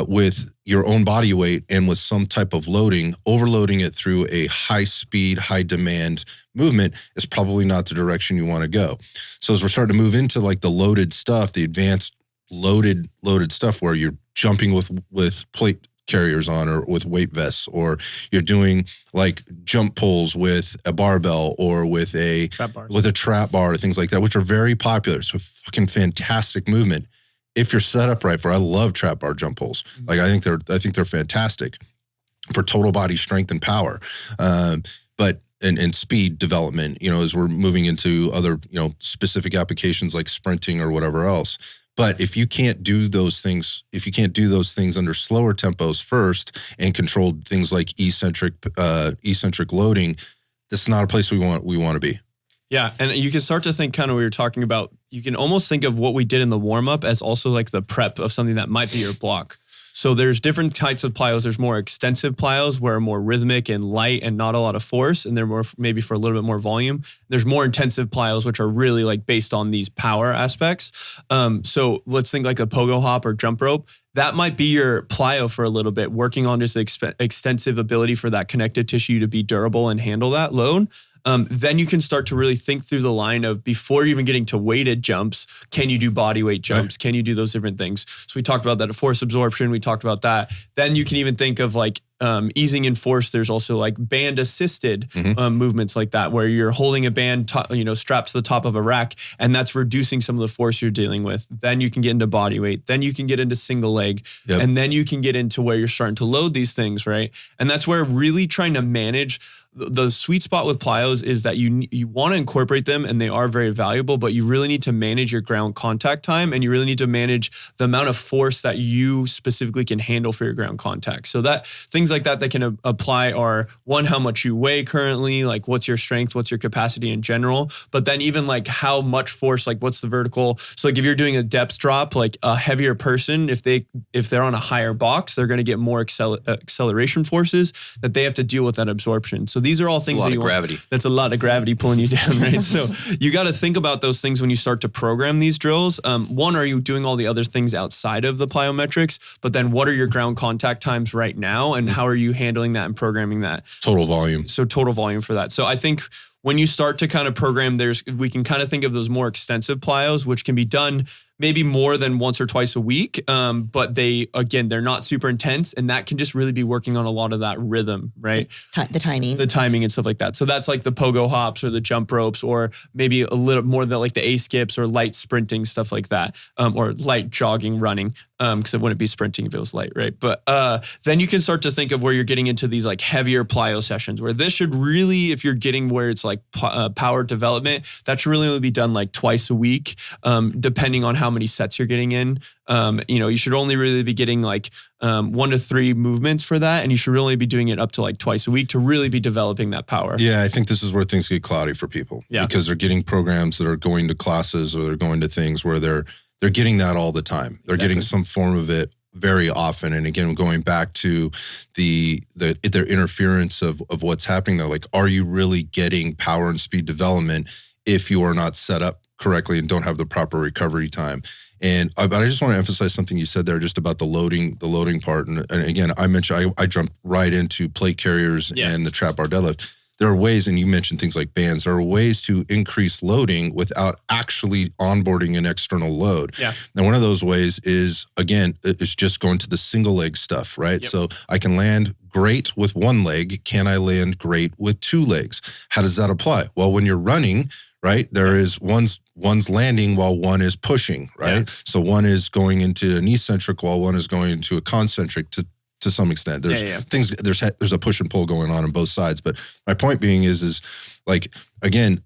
with your own body weight and with some type of loading, overloading it through a high speed, high demand movement is probably not the direction you want to go. So as we're starting to move into like the loaded stuff, the advanced loaded stuff where you're jumping with plate carriers on or with weight vests, or you're doing like jump pulls with a barbell or with a trap bar, things like that, which are very popular. So fucking fantastic movement. If you're set up right I love trap bar jump pulls. Like I think they're fantastic for total body strength and power. But and speed development, as we're moving into other, specific applications like sprinting or whatever else. But if you can't do those things, under slower tempos first and controlled things like eccentric loading, that's not a place we want to be. Yeah, and you can start to think kind of we were talking about, you can almost think of what we did in the warm-up as also like the prep of something that might be your block. So there's different types of plyos. There's more extensive plyos where are more rhythmic and light and not a lot of force, and they're more maybe for a little bit more volume. There's more intensive plyos, which are really like based on these power aspects. So let's think like a pogo hop or jump rope. That might be your plyo for a little bit, working on just extensive ability for that connective tissue to be durable and handle that load. Then you can start to really think through the line of, before even getting to weighted jumps, can you do body weight jumps? Right. Can you do those different things? So we talked about that, force absorption. We talked about that. Then you can even think of like easing in force. There's also like band assisted movements like that, where you're holding a band, strapped to the top of a rack, and that's reducing some of the force you're dealing with. Then you can get into body weight. Then you can get into single leg. Yep. And then you can get into where you're starting to load these things, right? And that's where really trying to manage the sweet spot with plyos is that you want to incorporate them, and they are very valuable, but you really need to manage your ground contact time, and you really need to manage the amount of force that you specifically can handle for your ground contact. So that things like that can apply are, one, how much you weigh currently, like what's your strength, what's your capacity in general, but then even like how much force, like what's the vertical. So like if you're doing a depth drop, like a heavier person, if they're on a higher box, they're going to get more acceleration forces that they have to deal with that absorption. So these are all things that you want. That's a lot of gravity pulling you down, right? So you got to think about those things when you start to program these drills. One, are you doing all the other things outside of the plyometrics? But then what are your ground contact times right now? And how are you handling that and programming that? Total volume. So total volume for that. So I think when you start to kind of program, we can kind of think of those more extensive plyos, which can be done maybe more than once or twice a week. But they're not super intense, and that can just really be working on a lot of that rhythm, right? The timing and stuff like that. So that's like the pogo hops or the jump ropes, or maybe a little more than like the A skips or light sprinting, stuff like that. Or light jogging, running, because it wouldn't be sprinting if it was light, right? But then you can start to think of where you're getting into these like heavier plyo sessions, where this should really, if you're getting where it's like power development, that should really only be done like twice a week, depending on how many sets you're getting in. You should only really be getting like 1 to 3 movements for that, and you should really be doing it up to like twice a week to really be developing that power. Yeah, I think this is where things get cloudy for people, because they're getting programs that are going to classes, or they're going to things where they're getting that all the time. They're getting some form of it very often. And again, going back to their interference of what's happening there, like, are you really getting power and speed development if you are not set up correctly and don't have the proper recovery time? But I just want to emphasize something you said there just about the loading part. And again, I mentioned, I jumped right into plate carriers and the trap bar deadlift. There are ways, and you mentioned things like bands, there are ways to increase loading without actually onboarding an external load. Yeah. And one of those ways is, again, it's just going to the single leg stuff, right? Yep. So I can land great with one leg. Can I land great with two legs? How does that apply? Well, when you're running, right, there is one's landing while one is pushing, right? Yeah. So one is going into an eccentric while one is going into a concentric to some extent. There's things, there's a push and pull going on both sides. But my point being is like, again,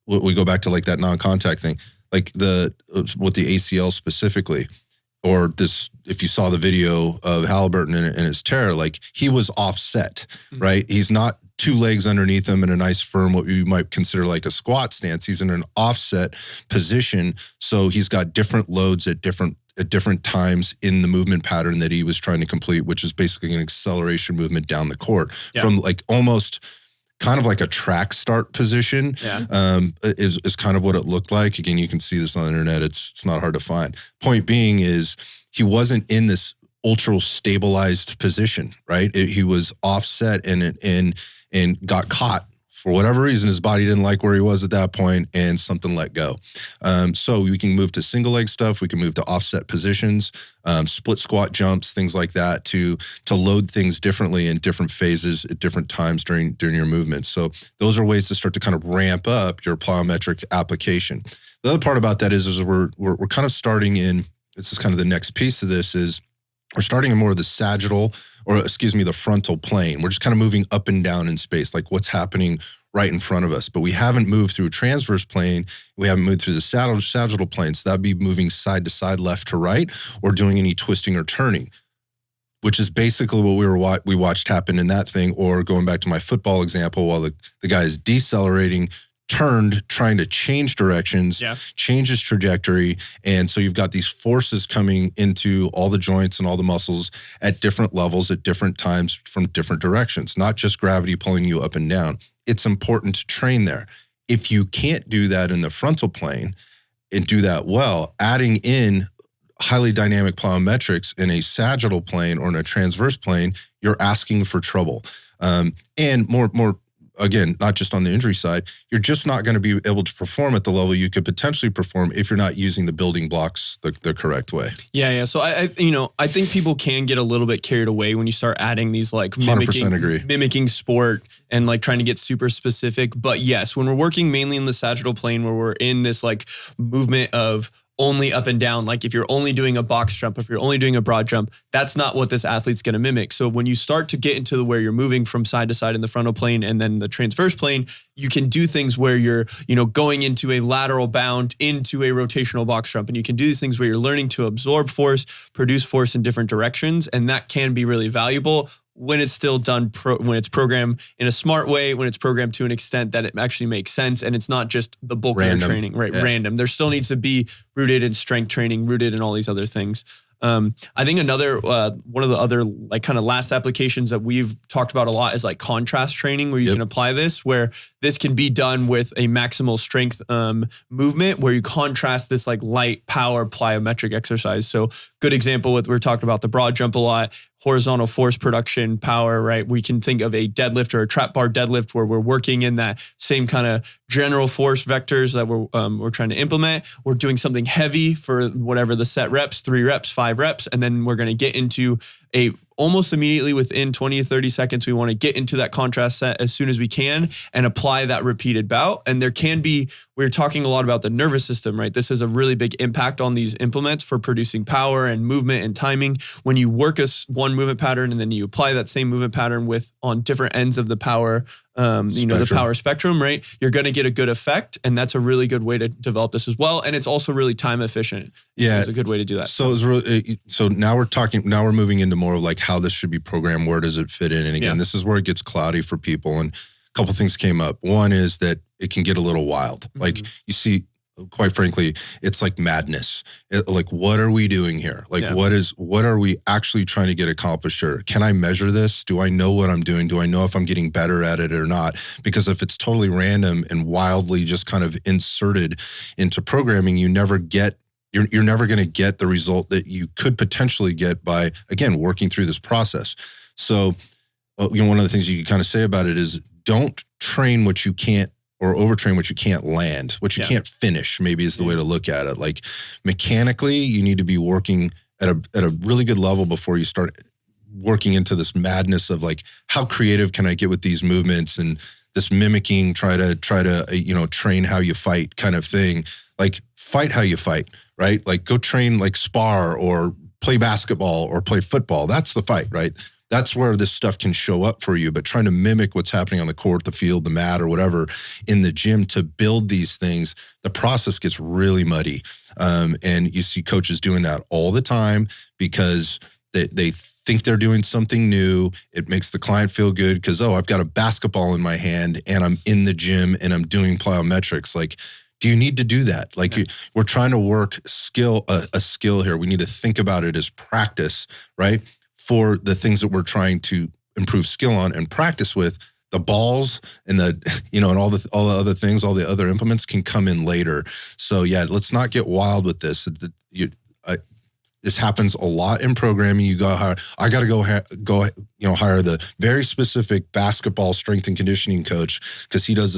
we go back to like that non-contact thing, like with the ACL specifically, or this, if you saw the video of Halliburton and his tear, like he was offset, right? He's not two legs underneath him in a nice firm, what you might consider like a squat stance. He's in an offset position. So he's got different loads at different times in the movement pattern that he was trying to complete, which is basically an acceleration movement down the court from like almost kind of like a track start position. Is kind of what it looked like. Again, you can see this on the internet. It's not hard to find. Point being is he wasn't in this ultra stabilized position, right? He was offset and got caught. For whatever reason, his body didn't like where he was at that point, and something let go. So we can move to single leg stuff. We can move to offset positions, split squat jumps, things like that, to load things differently in different phases at different times during your movements. So those are ways to start to kind of ramp up your plyometric application. The other part about that is we're kind of starting in. This is kind of the next piece of this is. We're starting in more of the sagittal, the frontal plane. We're just kind of moving up and down in space, like what's happening right in front of us. But we haven't moved through a transverse plane. We haven't moved through the sagittal plane. So that'd be moving side to side, left to right, or doing any twisting or turning, which is basically what we watched happen in that thing. Or going back to my football example, while the guy is decelerating, turned, trying to change directions, change his trajectory. And so you've got these forces coming into all the joints and all the muscles at different levels, at different times, from different directions, not just gravity pulling you up and down. It's important to train there. If you can't do that in the frontal plane and do that well, adding in highly dynamic plyometrics in a sagittal plane or in a transverse plane, you're asking for trouble. And more, again, not just on the injury side, you're just not going to be able to perform at the level you could potentially perform if you're not using the building blocks the correct way. Yeah. So I think people can get a little bit carried away when you start adding these like 100% agree. Mimicking sport and like trying to get super specific. But yes, when we're working mainly in the sagittal plane, where we're in this like movement of only up and down, like if you're only doing a box jump, if you're only doing a broad jump, that's not what this athlete's going to mimic. So when you start to get into where you're moving from side to side in the frontal plane and then the transverse plane, you can do things where you're, going into a lateral bound into a rotational box jump. And you can do these things where you're learning to absorb force, produce force in different directions. And that can be really valuable when it's still done, when it's programmed in a smart way, when it's programmed to an extent that it actually makes sense. And it's not just the bulkier training, right? Yeah. Random. There still needs to be rooted in strength training, rooted in all these other things. I think another, one of the other like kind of last applications that we've talked about a lot is like contrast training, where you can apply this, where this can be done with a maximal strength movement, where you contrast this like light power plyometric exercise. So good example we're talking about the broad jump a lot, horizontal force production power, right? We can think of a deadlift or a trap bar deadlift where we're working in that same kind of general force vectors that we're trying to implement. We're doing something heavy for whatever the set reps, 3 reps, 5 reps, and then we're going to get into almost immediately within 20 to 30 seconds, we want to get into that contrast set as soon as we can and apply that repeated bout. And there can be, we're talking a lot about the nervous system, right? This has a really big impact on these implements for producing power and movement and timing. When you work one movement pattern and then you apply that same movement pattern on different ends of the power, the power spectrum, right? You're going to get a good effect. And that's a really good way to develop this as well. And it's also really time efficient. Yeah. So it's a good way to do that. So it's really, now we're moving into more of like how this should be programmed. Where does it fit in? And again, this is where it gets cloudy for people. And a couple of things came up. One is that it can get a little wild. Mm-hmm. Like you see quite frankly, it's like madness. Like, what are we doing here? Like, what are we actually trying to get accomplished here? Can I measure this? Do I know what I'm doing? Do I know if I'm getting better at it or not? Because if it's totally random and wildly just kind of inserted into programming, you're never going to get the result that you could potentially get by, again, working through this process. So, one of the things you can kind of say about it is don't train what you can't, or overtrain what you can't land, what you can't finish, maybe is the way to look at it. Like, mechanically, you need to be working at a really good level before you start working into this madness of like, how creative can I get with these movements and this mimicking, try to train how you fight kind of thing. Like, fight how you fight, right? Like, go train, like spar or play basketball or play football. That's the fight, right? That's where this stuff can show up for you. But trying to mimic what's happening on the court, the field, the mat, or whatever in the gym to build these things, the process gets really muddy. And you see coaches doing that all the time because they think they're doing something new. It makes the client feel good because, I've got a basketball in my hand and I'm in the gym and I'm doing plyometrics. Like, do you need to do that? Like, we're trying to work a skill here. We need to think about it as practice, right? For the things that we're trying to improve skill on and practice with. The balls and and all the other things, all the other implements can come in later. So let's not get wild with this. This happens a lot in programming. You go hire. I got to go hire the very specific basketball strength and conditioning coach because he does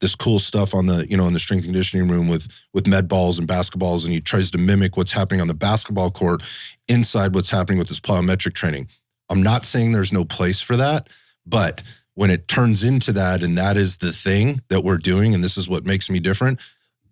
this cool stuff on the in the strength and conditioning room with med balls and basketballs, and he tries to mimic what's happening on the basketball court inside what's happening with this plyometric training. I'm not saying there's no place for that, but when it turns into that, and that is the thing that we're doing, and this is what makes me different,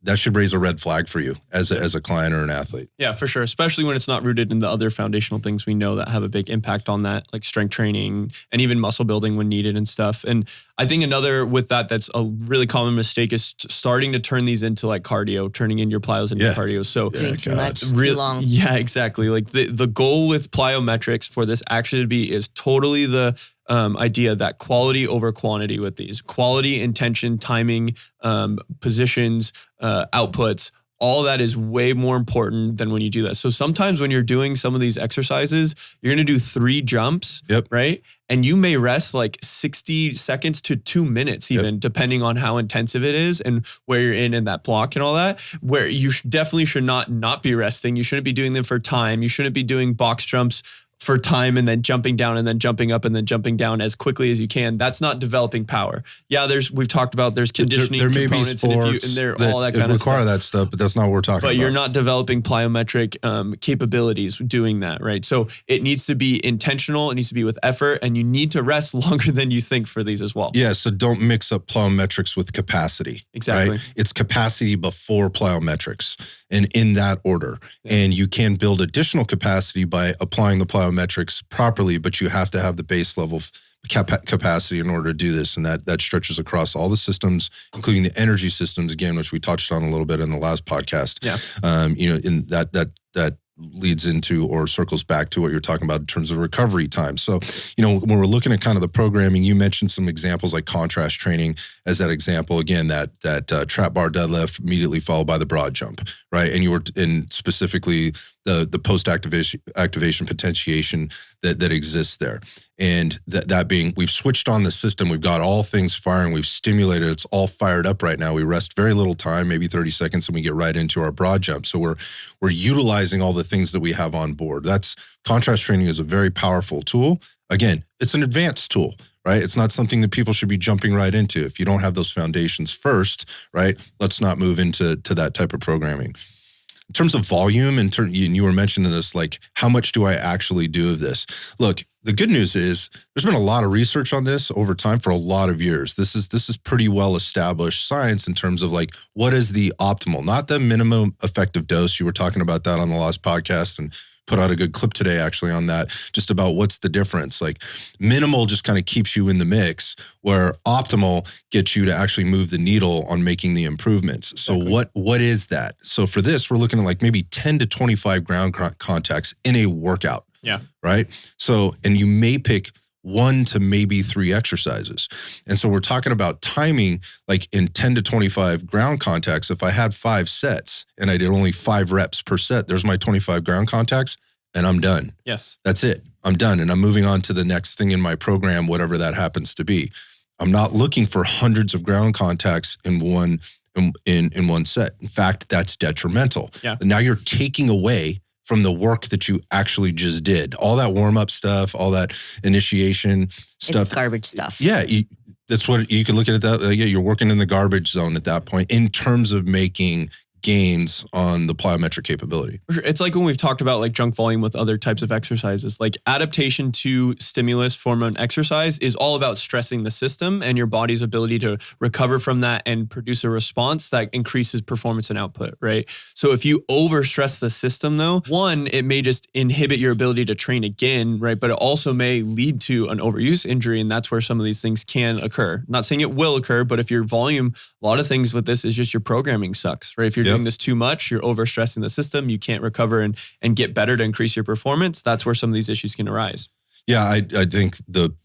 that should raise a red flag for you as a client or an athlete. Yeah, for sure. Especially when it's not rooted in the other foundational things we know that have a big impact on that, like strength training and even muscle building when needed and stuff. And I think another with that's a really common mistake is starting to turn these into like cardio, turning in your plyos into cardio. So doing too much, too long. Yeah, exactly. Like the goal with plyometrics for this actually to be is totally the idea that quality over quantity with these. Quality, intention, timing, positions, outputs, all that is way more important than when you do that. So sometimes when you're doing some of these exercises, you're going to do 3 jumps, right? And you may rest like 60 seconds to 2 minutes even, depending on how intensive it is and where you're in that block and all that, where you definitely should not be resting. You shouldn't be doing them for time. You shouldn't be doing box jumps for time and then jumping down and then jumping up and then jumping down as quickly as you can. That's not developing power. Yeah, we've talked about there's conditioning there may components be sports and they're all that kind of stuff. Require that stuff, but that's not what we're talking about. But you're not developing plyometric capabilities doing that, right? So it needs to be intentional, it needs to be with effort, and you need to rest longer than you think for these as well. Yeah, so don't mix up plyometrics with capacity. Exactly. Right? It's capacity before plyometrics and in that order. And you can build additional capacity by applying the plyometrics properly, but you have to have the base level capacity in order to do this. And that stretches across all the systems, including the energy systems, again, which we touched on a little bit in the last podcast. In that leads into or circles back to what you're talking about in terms of recovery time. So, when we're looking at kind of the programming, you mentioned some examples like contrast training as that example. Again, that trap bar deadlift immediately followed by the broad jump, right? And you were in specifically the post activation potentiation that exists there. And that being, we've switched on the system. We've got all things firing. We've stimulated. It's all fired up right now. We rest very little time, maybe 30 seconds, and we get right into our broad jump. So we're utilizing all the things that we have on board. That's contrast training is a very powerful tool. Again, it's an advanced tool, right? It's not something that people should be jumping right into. If you don't have those foundations first, right? Let's not move into that type of programming. In terms of volume, you were mentioning this, like, how much do I actually do of this? Look, the good news is there's been a lot of research on this over time for a lot of years. This is pretty well established science in terms of like, what is the optimal, not the minimum effective dose. You were talking about that on the last podcast and put out a good clip today actually on that, just about what's the difference. Like, minimal just kind of keeps you in the mix, where optimal gets you to actually move the needle on making the improvements. So what is that? So for this, we're looking at like maybe 10 to 25 ground contacts in a workout. Yeah. Right. So, and you may pick 1 to maybe 3 exercises. And so we're talking about timing, like in 10 to 25 ground contacts. If I had 5 sets and I did only 5 reps per set, there's my 25 ground contacts and I'm done. Yes. That's it. I'm done. And I'm moving on to the next thing in my program, whatever that happens to be. I'm not looking for hundreds of ground contacts in one set. In fact, that's detrimental. Yeah. Now you're taking away from the work that you actually just did. All that warm-up stuff, all that initiation stuff. It's garbage stuff. Yeah, that's what you can look at it that. Yeah, you're working in the garbage zone at that point in terms of making gains on the plyometric capability. It's like when we've talked about like junk volume with other types of exercises, like adaptation to stimulus from an exercise is all about stressing the system and your body's ability to recover from that and produce a response that increases performance and output, right? So if you overstress the system though, one, it may just inhibit your ability to train again, right? But it also may lead to an overuse injury, and that's where some of these things can occur. Not saying it will occur, but if your volume, a lot of things with this is just your programming sucks, right? If you're doing this too much, you're overstressing the system, you can't recover and get better to increase your performance. That's where some of these issues can arise. Yeah, I think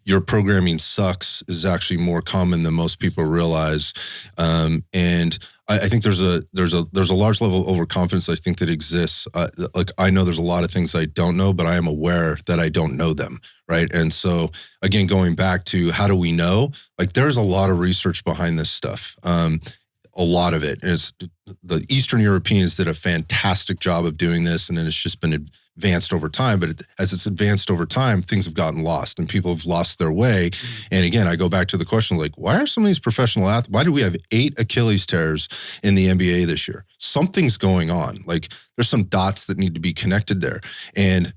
your programming sucks is actually more common than most people realize, and I think there's a large level of overconfidence I think that exists. Like I know there's a lot of things I don't know, but I am aware that I don't know them, right? And so again, going back to how do we know? Like there's a lot of research behind this stuff. A lot of it is the Eastern Europeans did a fantastic job of doing this, and then it's just been advanced over time. But as it's advanced over time, things have gotten lost and people have lost their way. And again, I go back to the question, like, why are some of these professional athletes, why do we have 8 Achilles tears in the NBA this year? Something's going on. Like there's some dots that need to be connected there. And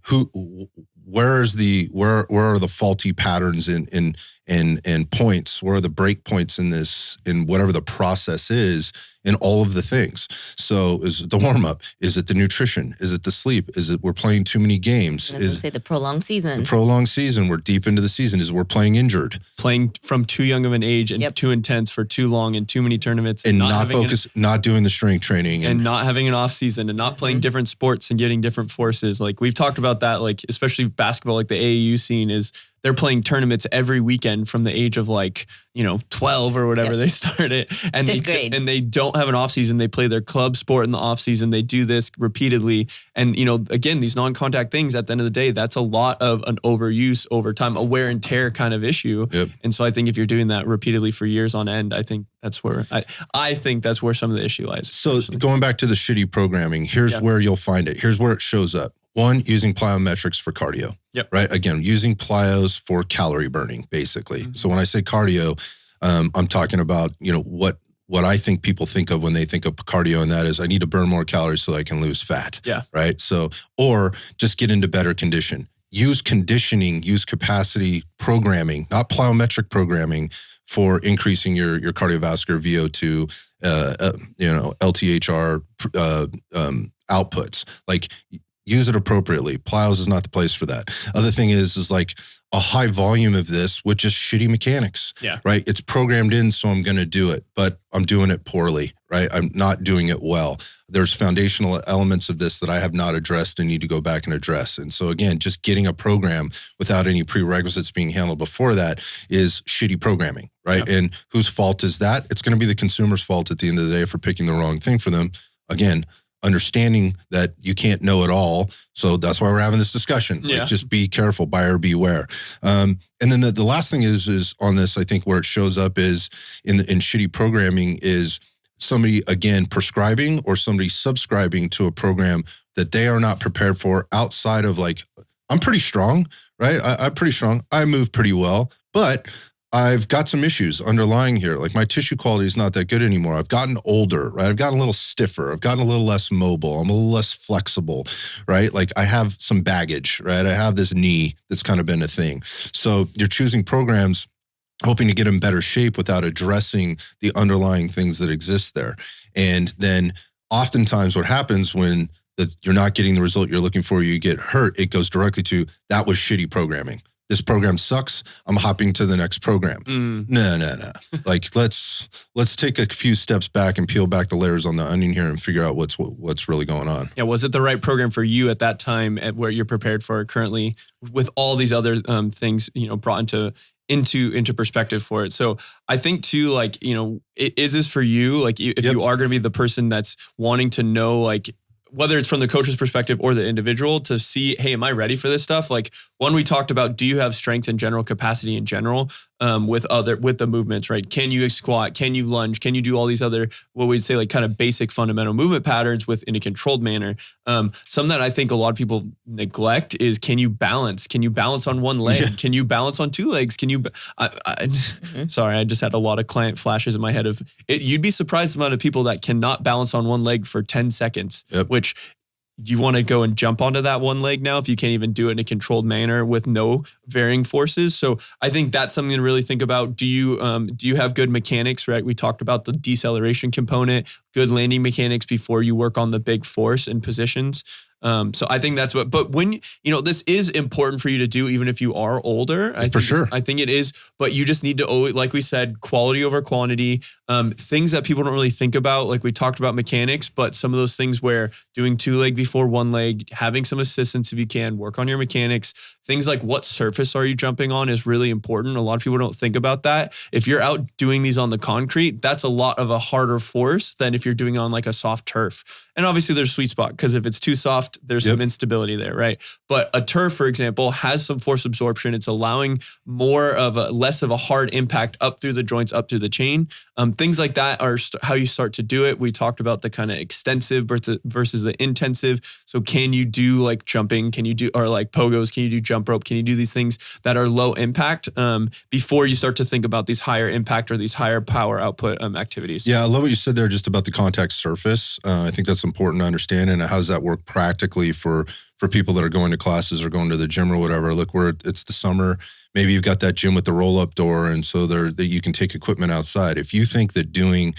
where are the faulty patterns in points? Where are the break points in this, in whatever the process is in all of the things? So is it the warm up? Is it the nutrition? Is it the sleep? Is it we're playing too many games? Is say the prolonged season? The prolonged season. We're deep into the season. Is we're playing injured, playing from too young of an age and too intense for too long and too many tournaments, and not doing the strength training, and not having an off season, and not playing different sports and getting different forces. Like we've talked about that, like especially basketball, like the AAU scene is. They're playing tournaments every weekend from the age of 12 or whatever they started. And they don't have an off season. They play their club sport in the off season. They do this repeatedly. And, again, these non-contact things at the end of the day, that's a lot of an overuse over time, a wear and tear kind of issue. Yep. And so I think if you're doing that repeatedly for years on end, I think that's where that's where some of the issue lies. So going back to the shitty programming, here's where you'll find it. Here's where it shows up. 1, using plyometrics for cardio. Yep. Right. Again, using Plyos for calorie burning, basically. Mm-hmm. So when I say cardio, I'm talking about, what I think people think of when they think of cardio, and that is I need to burn more calories so I can lose fat. Yeah. Right. So, or just get into better condition. Use conditioning, use capacity programming, not plyometric programming, for increasing your cardiovascular VO2, LTHR outputs. Like, use it appropriately. Plyos is not the place for that. Other thing is like a high volume of this with just shitty mechanics. Yeah. Right. It's programmed in, so I'm going to do it, but I'm doing it poorly. Right. I'm not doing it well. There's foundational elements of this that I have not addressed and need to go back and address. And so again, just getting a program without any prerequisites being handled before that is shitty programming. Right. Yeah. And whose fault is that? It's going to be the consumer's fault at the end of the day for picking the wrong thing for them. Again, understanding that you can't know it all. So that's why we're having this discussion. Yeah. Like, just be careful, buyer beware. And then the last thing is on this, I think where it shows up is in shitty programming is somebody, again, prescribing or somebody subscribing to a program that they are not prepared for outside of I'm pretty strong, right? I'm pretty strong. I move pretty well, but I've got some issues underlying here. Like my tissue quality is not that good anymore. I've gotten older, right? I've gotten a little stiffer. I've gotten a little less mobile. I'm a little less flexible, right? Like I have some baggage, right? I have this knee that's kind of been a thing. So you're choosing programs hoping to get in better shape without addressing the underlying things that exist there. And then oftentimes what happens when you're not getting the result you're looking for, you get hurt, it goes directly to that was shitty programming. this program sucks, I'm hopping to the next program. No. Like let's take a few steps back and peel back the layers on the onion here and figure out what's really going on. Yeah, was it the right program for you at that time at where you're prepared for currently with all these other things, brought into perspective for it. So I think too, like, is this for you? Like if you are going to be the person that's wanting to know, like, whether it's from the coach's perspective or the individual to see, hey, am I ready for this stuff? Like one, we talked about, do you have strength in general, capacity in general, with the movements, right? Can you squat? Can you lunge? Can you do all these other, what we'd say, like kind of basic fundamental movement patterns in a controlled manner? Some that I think a lot of people neglect is, can you balance? Can you balance on one leg? Yeah. Can you balance on two legs? Can you, sorry, I just had a lot of client flashes in my head of it. You'd be surprised the amount of people that cannot balance on one leg for 10 seconds, which you want to go and jump onto that one leg now if you can't even do it in a controlled manner with no varying forces. So I think that's something to really think about. Do you have good mechanics, right? We talked about the deceleration component, good landing mechanics before you work on the big force and positions. So I think that's but when, this is important for you to do, even if you are older. I think it is, but you just need to always, like we said, quality over quantity, things that people don't really think about. Like we talked about mechanics, but some of those things where doing two leg before one leg, having some assistance if you can, work on your mechanics, things like what surface are you jumping on is really important. A lot of people don't think about that. If you're out doing these on the concrete, that's a lot of a harder force than if you're doing on like a soft turf. And obviously there's sweet spot, because if it's too soft, there's some instability there, right? But a turf, for example, has some force absorption. It's allowing less of a hard impact up through the joints, up through the chain. Things like that are how you start to do it. We talked about the kind of extensive versus the intensive. So can you do like jumping? Can you do, or like pogos? Can you do jump rope? Can you do these things that are low impact before you start to think about these higher impact or these higher power output activities? Yeah, I love what you said there just about the contact surface. I think that's important to understand. And how does that work practically for people that are going to classes or going to the gym or whatever? Look, it's the summer. Maybe you've got that gym with the roll-up door, and so that you can take equipment outside. If you think that doing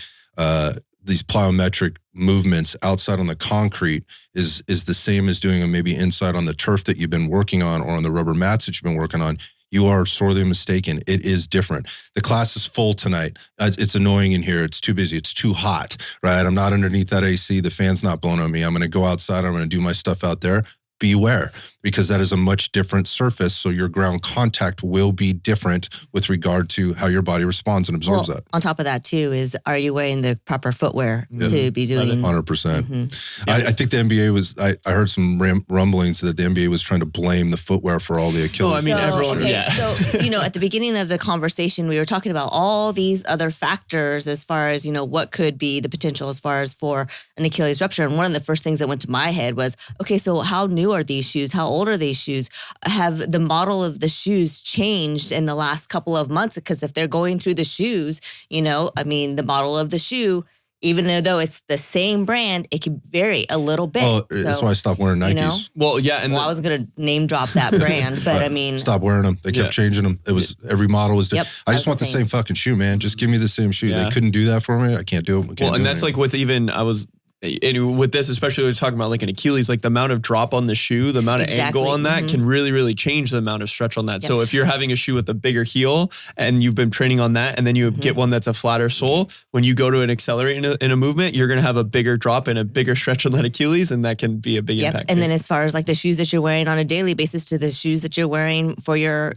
these plyometric movements outside on the concrete is the same as doing them maybe inside on the turf that you've been working on or on the rubber mats that you've been working on, you are sorely mistaken. It is different. The class is full tonight. It's annoying in here. It's too busy. It's too hot, right? I'm not underneath that AC. The fan's not blowing on me. I'm going to go outside. I'm going to do my stuff out there. Beware, because that is a much different surface. So your ground contact will be different with regard to how your body responds and absorbs that. On top of that too is, are you wearing the proper footwear to be doing? 100%. I think the NBA was, I heard some rumblings that the NBA was trying to blame the footwear for all the Achilles. Oh, I mean, everyone. So, at the beginning of the conversation, we were talking about all these other factors as far as, what could be the potential as far as for an Achilles rupture. And one of the first things that went to my head was, okay, so how new are these shoes? How old are these shoes? Have the model of the shoes changed in the last couple of months? Because if they're going through the shoes, the model of the shoe, even though it's the same brand, it can vary a little bit. Oh, that's why I stopped wearing Nikes. Well, yeah. I wasn't going to name drop that brand, but Stop wearing them. They kept changing them. It was, every model was different. I just want the same fucking shoe, man. Just give me the same shoe. They couldn't do that for me. I can't do it. And that's like with and with this, especially when we're talking about like an Achilles, like the amount of drop on the shoe, the amount of angle on that can really, really change the amount of stretch on that. Yep. So if you're having a shoe with a bigger heel and you've been training on that, and then you get one that's a flatter sole, when you go to an accelerate in a movement, you're going to have a bigger drop and a bigger stretch on that Achilles, and that can be a big impact. And then as far as like the shoes that you're wearing on a daily basis to the shoes that you're wearing for your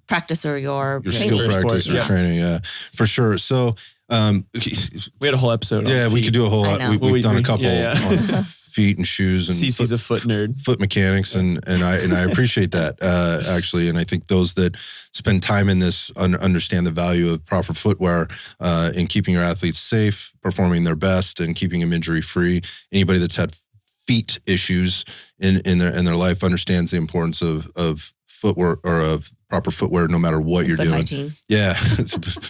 practice or your skill practice or training, for sure. So we had a whole episode. Yeah, we could do a whole lot. We've done a couple on feet and shoes and CC's a foot nerd, foot mechanics, and I appreciate that actually. And I think those that spend time in this understand the value of proper footwear in keeping your athletes safe, performing their best, and keeping them injury free. Anybody that's had feet issues in their life understands the importance of footwear or of proper footwear, no matter what you're doing. Hygiene. Yeah,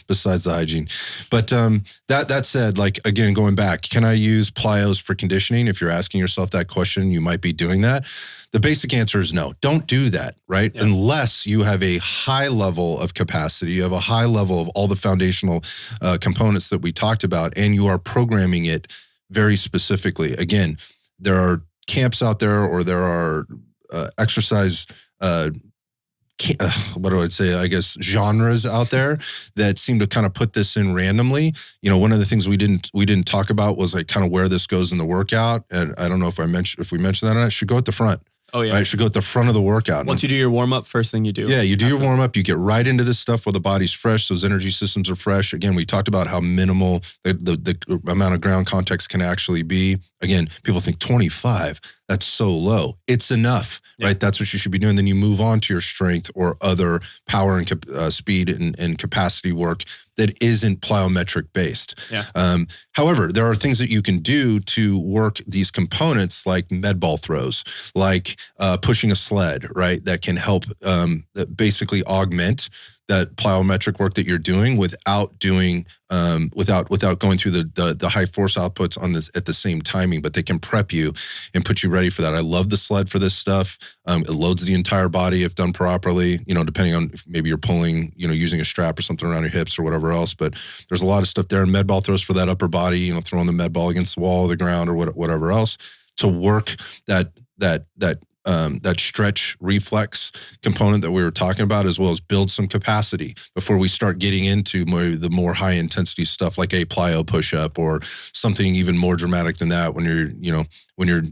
besides the hygiene. But that said, like, again, going back, can I use Plyos for conditioning? If you're asking yourself that question, you might be doing that. The basic answer is no. Don't do that, right? Yeah. Unless you have a high level of capacity, you have a high level of all the foundational components that we talked about, and you are programming it very specifically. Again, there are camps out there, or there are exercise what do I say? I guess genres out there that seem to kind of put this in randomly. You know, one of the things we didn't talk about was like kind of where this goes in the workout. And I don't know if we mentioned that or not. It should go at the front. Oh yeah, right? It should go at the front of the workout. Once you do your warm up, first thing you do. Yeah, you do your warm up. You get right into this stuff where the body's fresh. Those energy systems are fresh. Again, we talked about how minimal the amount of ground context can actually be. Again, people think 25. That's so low. It's enough, right? That's what you should be doing. Then you move on to your strength or other power and speed and capacity work that isn't plyometric based. Yeah. However, there are things that you can do to work these components like med ball throws, like pushing a sled, right? That can help that basically augment that plyometric work that you're doing without doing without going through the high force outputs on this at the same timing, but they can prep you and put you ready for that. I love the sled for this stuff. It loads the entire body if done properly, you know, depending on if maybe you're pulling, you know, using a strap or something around your hips or whatever else. But there's a lot of stuff there. And med ball throws for that upper body, you know, throwing the med ball against the wall or the ground or whatever else to work that stretch reflex component that we were talking about, as well as build some capacity before we start getting into the more high intensity stuff like a plyo push-up or something even more dramatic than that when you're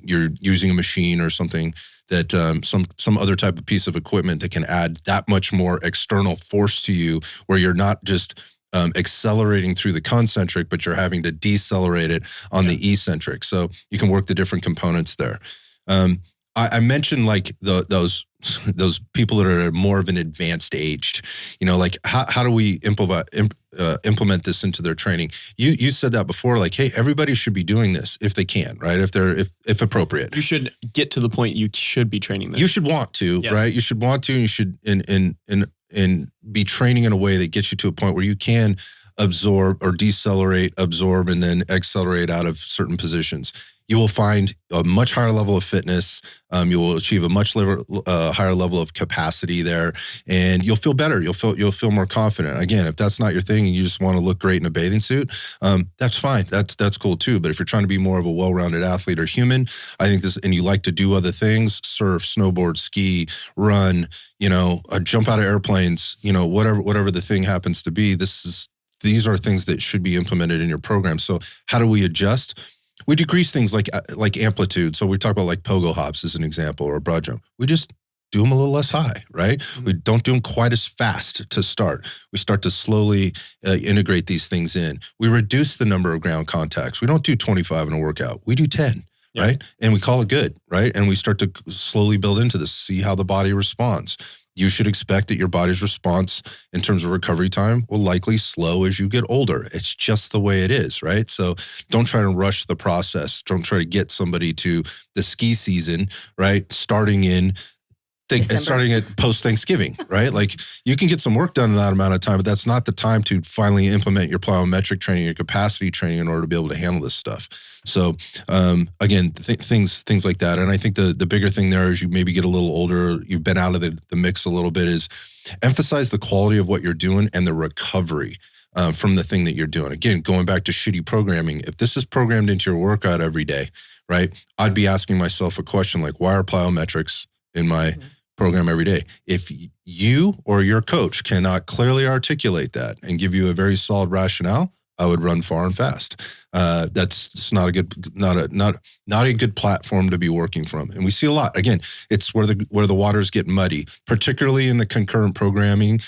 using a machine or something that some other type of piece of equipment that can add that much more external force to you, where you're not just accelerating through the concentric, but you're having to decelerate it on the eccentric. So you can work the different components there. I mentioned like those people that are at more of an advanced age, you know, like how do we implement this into their training? You said that before, like, hey, everybody should be doing this if they can, right? If appropriate. You should get to the point you should be training them. You should want to, yes. Right? You should want to, and you should and be training in a way that gets you to a point where you can absorb or decelerate, absorb, and then accelerate out of certain positions. You will find a much higher level of fitness. You will achieve a much higher level of capacity there, and you'll feel better. You'll feel more confident. Again, if that's not your thing and you just want to look great in a bathing suit, that's fine. That's cool too. But if you're trying to be more of a well-rounded athlete or human, I think this, and you like to do other things, surf, snowboard, ski, run, you know, jump out of airplanes, you know, whatever the thing happens to be, these are things that should be implemented in your program. So how do we adjust? We decrease things like amplitude. So we talk about like pogo hops as an example, or a broad jump. We just do them a little less high, right? Mm-hmm. We don't do them quite as fast to start. We start to slowly integrate these things in. We reduce the number of ground contacts. We don't do 25 in a workout. We do 10, right? And we call it good, right? And we start to slowly build into this, see how the body responds. You should expect that your body's response in terms of recovery time will likely slow as you get older. It's just the way it is, right? So don't try to rush the process. Don't try to get somebody to the ski season, right? Starting at post-Thanksgiving, right? Like you can get some work done in that amount of time, but that's not the time to finally implement your plyometric training, your capacity training in order to be able to handle this stuff. So again, things like that. And I think the bigger thing there is you maybe get a little older, you've been out of the mix a little bit, is emphasize the quality of what you're doing and the recovery from the thing that you're doing. Again, going back to shitty programming, if this is programmed into your workout every day, right? I'd be asking myself a question like, why are plyometrics in my program every day? If you or your coach cannot clearly articulate that and give you a very solid rationale, I would run far and fast. That's just not a good platform to be working from. And we see a lot. Again, it's where the waters get muddy, particularly in the concurrent programming,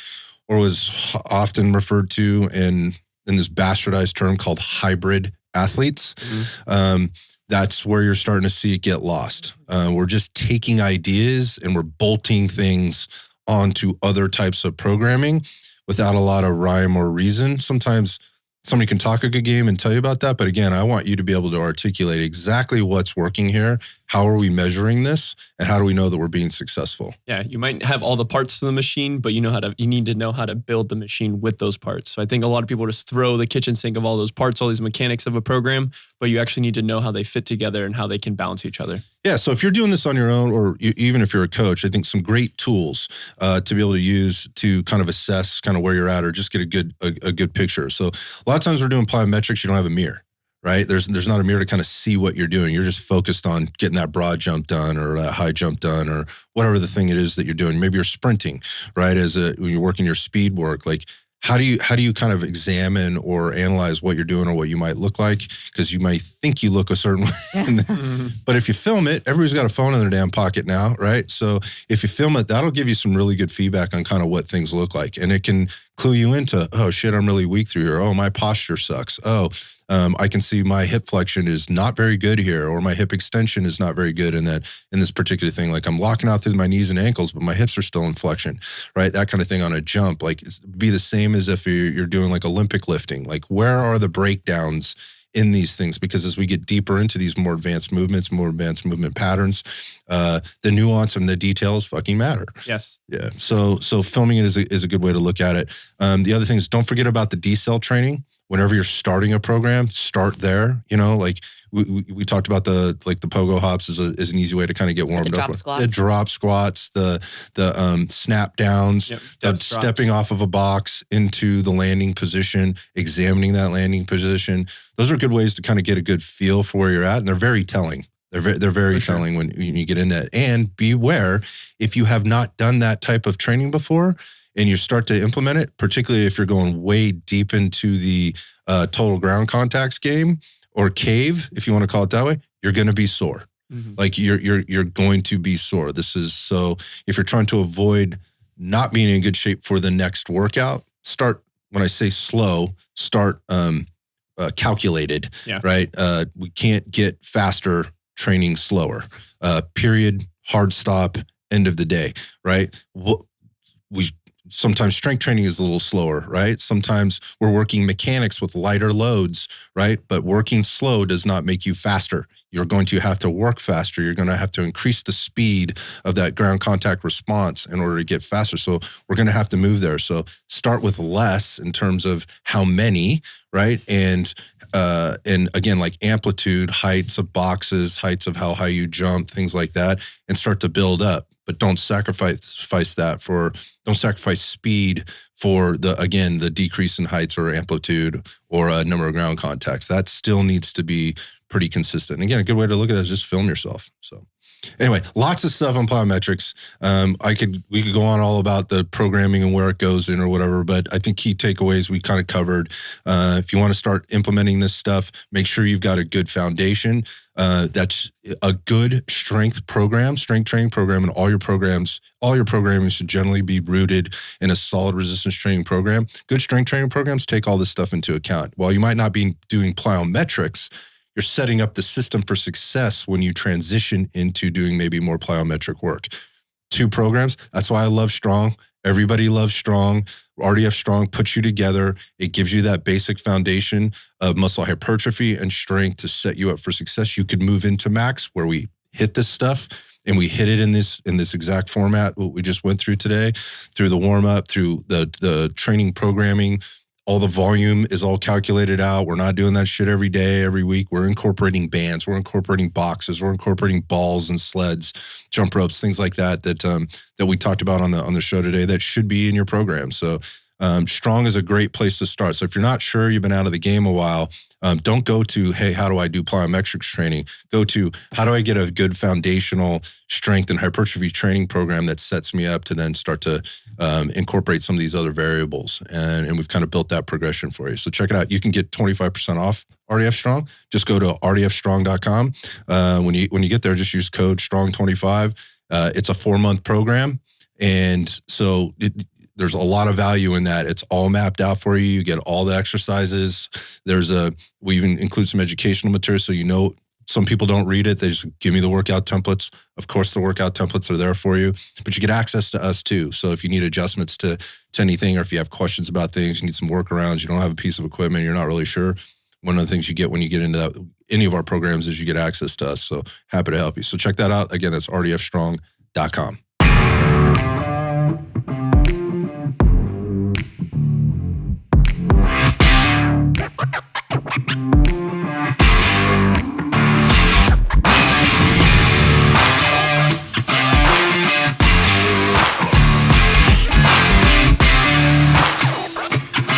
or was often referred to in this bastardized term called hybrid athletes. Mm-hmm. That's where you're starting to see it get lost. We're just taking ideas and we're bolting things onto other types of programming without a lot of rhyme or reason. Sometimes somebody can talk a good game and tell you about that. But again, I want you to be able to articulate exactly what's working here. How are we measuring this? And how do we know that we're being successful? Yeah, you might have all the parts to the machine, but you need to know how to build the machine with those parts. So I think a lot of people just throw the kitchen sink of all those parts, all these mechanics of a program, but you actually need to know how they fit together and how they can balance each other. Yeah, so if you're doing this on your own, or even if you're a coach, I think some great tools to be able to use to kind of assess kind of where you're at, or just get a good picture. So a lot of times we're doing plyometrics, you don't have a mirror, right? There's not a mirror to kind of see what you're doing. You're just focused on getting that broad jump done or that high jump done or whatever the thing it is that you're doing. Maybe you're sprinting, right? When you're working your speed work, like how do you kind of examine or analyze what you're doing or what you might look like? Because you might think you look a certain way. But if you film it, everybody's got a phone in their damn pocket now, right? So if you film it, that'll give you some really good feedback on kind of what things look like. And it can clue you into, oh shit, I'm really weak through here. Oh, my posture sucks. Oh, I can see my hip flexion is not very good here, or my hip extension is not very good in this particular thing. Like I'm locking out through my knees and ankles, but my hips are still in flexion, right? That kind of thing on a jump. Like be the same as if you're doing like Olympic lifting. Like where are the breakdowns in these things? Because as we get deeper into these more advanced movements, more advanced movement patterns, the nuance and the details fucking matter. Yes. Yeah. So filming it is a good way to look at it. The other thing is don't forget about the decel training. Whenever you're starting a program, start there. You know, like we talked about the pogo hops is an easy way to kind of get warmed up. The drop squats, the snap downs, stepping off of a box into the landing position, examining that landing position. Those are good ways to kind of get a good feel for where you're at, and they're very telling. They're very telling when you get into it. And beware if you have not done that type of training before, and you start to implement it, particularly if you're going way deep into the total ground contacts game or cave, if you want to call it that way, you're going to be sore. Mm-hmm. Like you're going to be sore. This is so if you're trying to avoid not being in good shape for the next workout, start, when I say slow, start calculated, right? We can't get faster training slower. Period, hard stop, end of the day, right? Sometimes strength training is a little slower, right? Sometimes we're working mechanics with lighter loads, right? But working slow does not make you faster. You're going to have to work faster. You're going to have to increase the speed of that ground contact response in order to get faster. So we're going to have to move there. So start with less in terms of how many, right? And again, like amplitude, heights of boxes, heights of how high you jump, things like that, and start to build up. But don't sacrifice speed for the decrease in heights or amplitude or a number of ground contacts. That still needs to be pretty consistent. And again, a good way to look at that is just film yourself. So anyway, lots of stuff on plyometrics. We could go on all about the programming and where it goes in or whatever, but I think key takeaways we kind of covered. If you want to start implementing this stuff, make sure you've got a good foundation. That's a good strength training program, and all your programming should generally be rooted in a solid resistance training program. Good strength training programs take all this stuff into account. While you might not be doing plyometrics, you're setting up the system for success when you transition into doing maybe more plyometric work. 2 programs. That's why I love Strong. Everybody loves Strong. RDF Strong puts you together. It gives you that basic foundation of muscle hypertrophy and strength to set you up for success. You could move into Max, where we hit this stuff, and we hit it in this exact format, what we just went through today, through the warm up, through the training programming. All the volume is all calculated out. We're not doing that shit every day, every week. We're incorporating bands. We're incorporating boxes. We're incorporating balls and sleds, jump ropes, things like that we talked about on the show today that should be in your program. So Strong is a great place to start. So if you're not sure, you've been out of the game a while, don't go to, hey, how do I do plyometrics training? Go to, how do I get a good foundational strength and hypertrophy training program that sets me up to then start to incorporate some of these other variables. And we've kind of built that progression for you. So check it out. You can get 25% off RDF Strong. Just go to rdfstrong.com. When you get there, just use code STRONG25. It's a 4-month program. And so there's a lot of value in that. It's all mapped out for you. You get all the exercises. We even include some educational material. So, some people don't read it. They just give me the workout templates. Of course, the workout templates are there for you, but you get access to us too. So if you need adjustments to anything, or if you have questions about things, you need some workarounds, you don't have a piece of equipment, you're not really sure. One of the things you get when you get into any of our programs is you get access to us. So happy to help you. So check that out. Again, that's rdfstrong.com.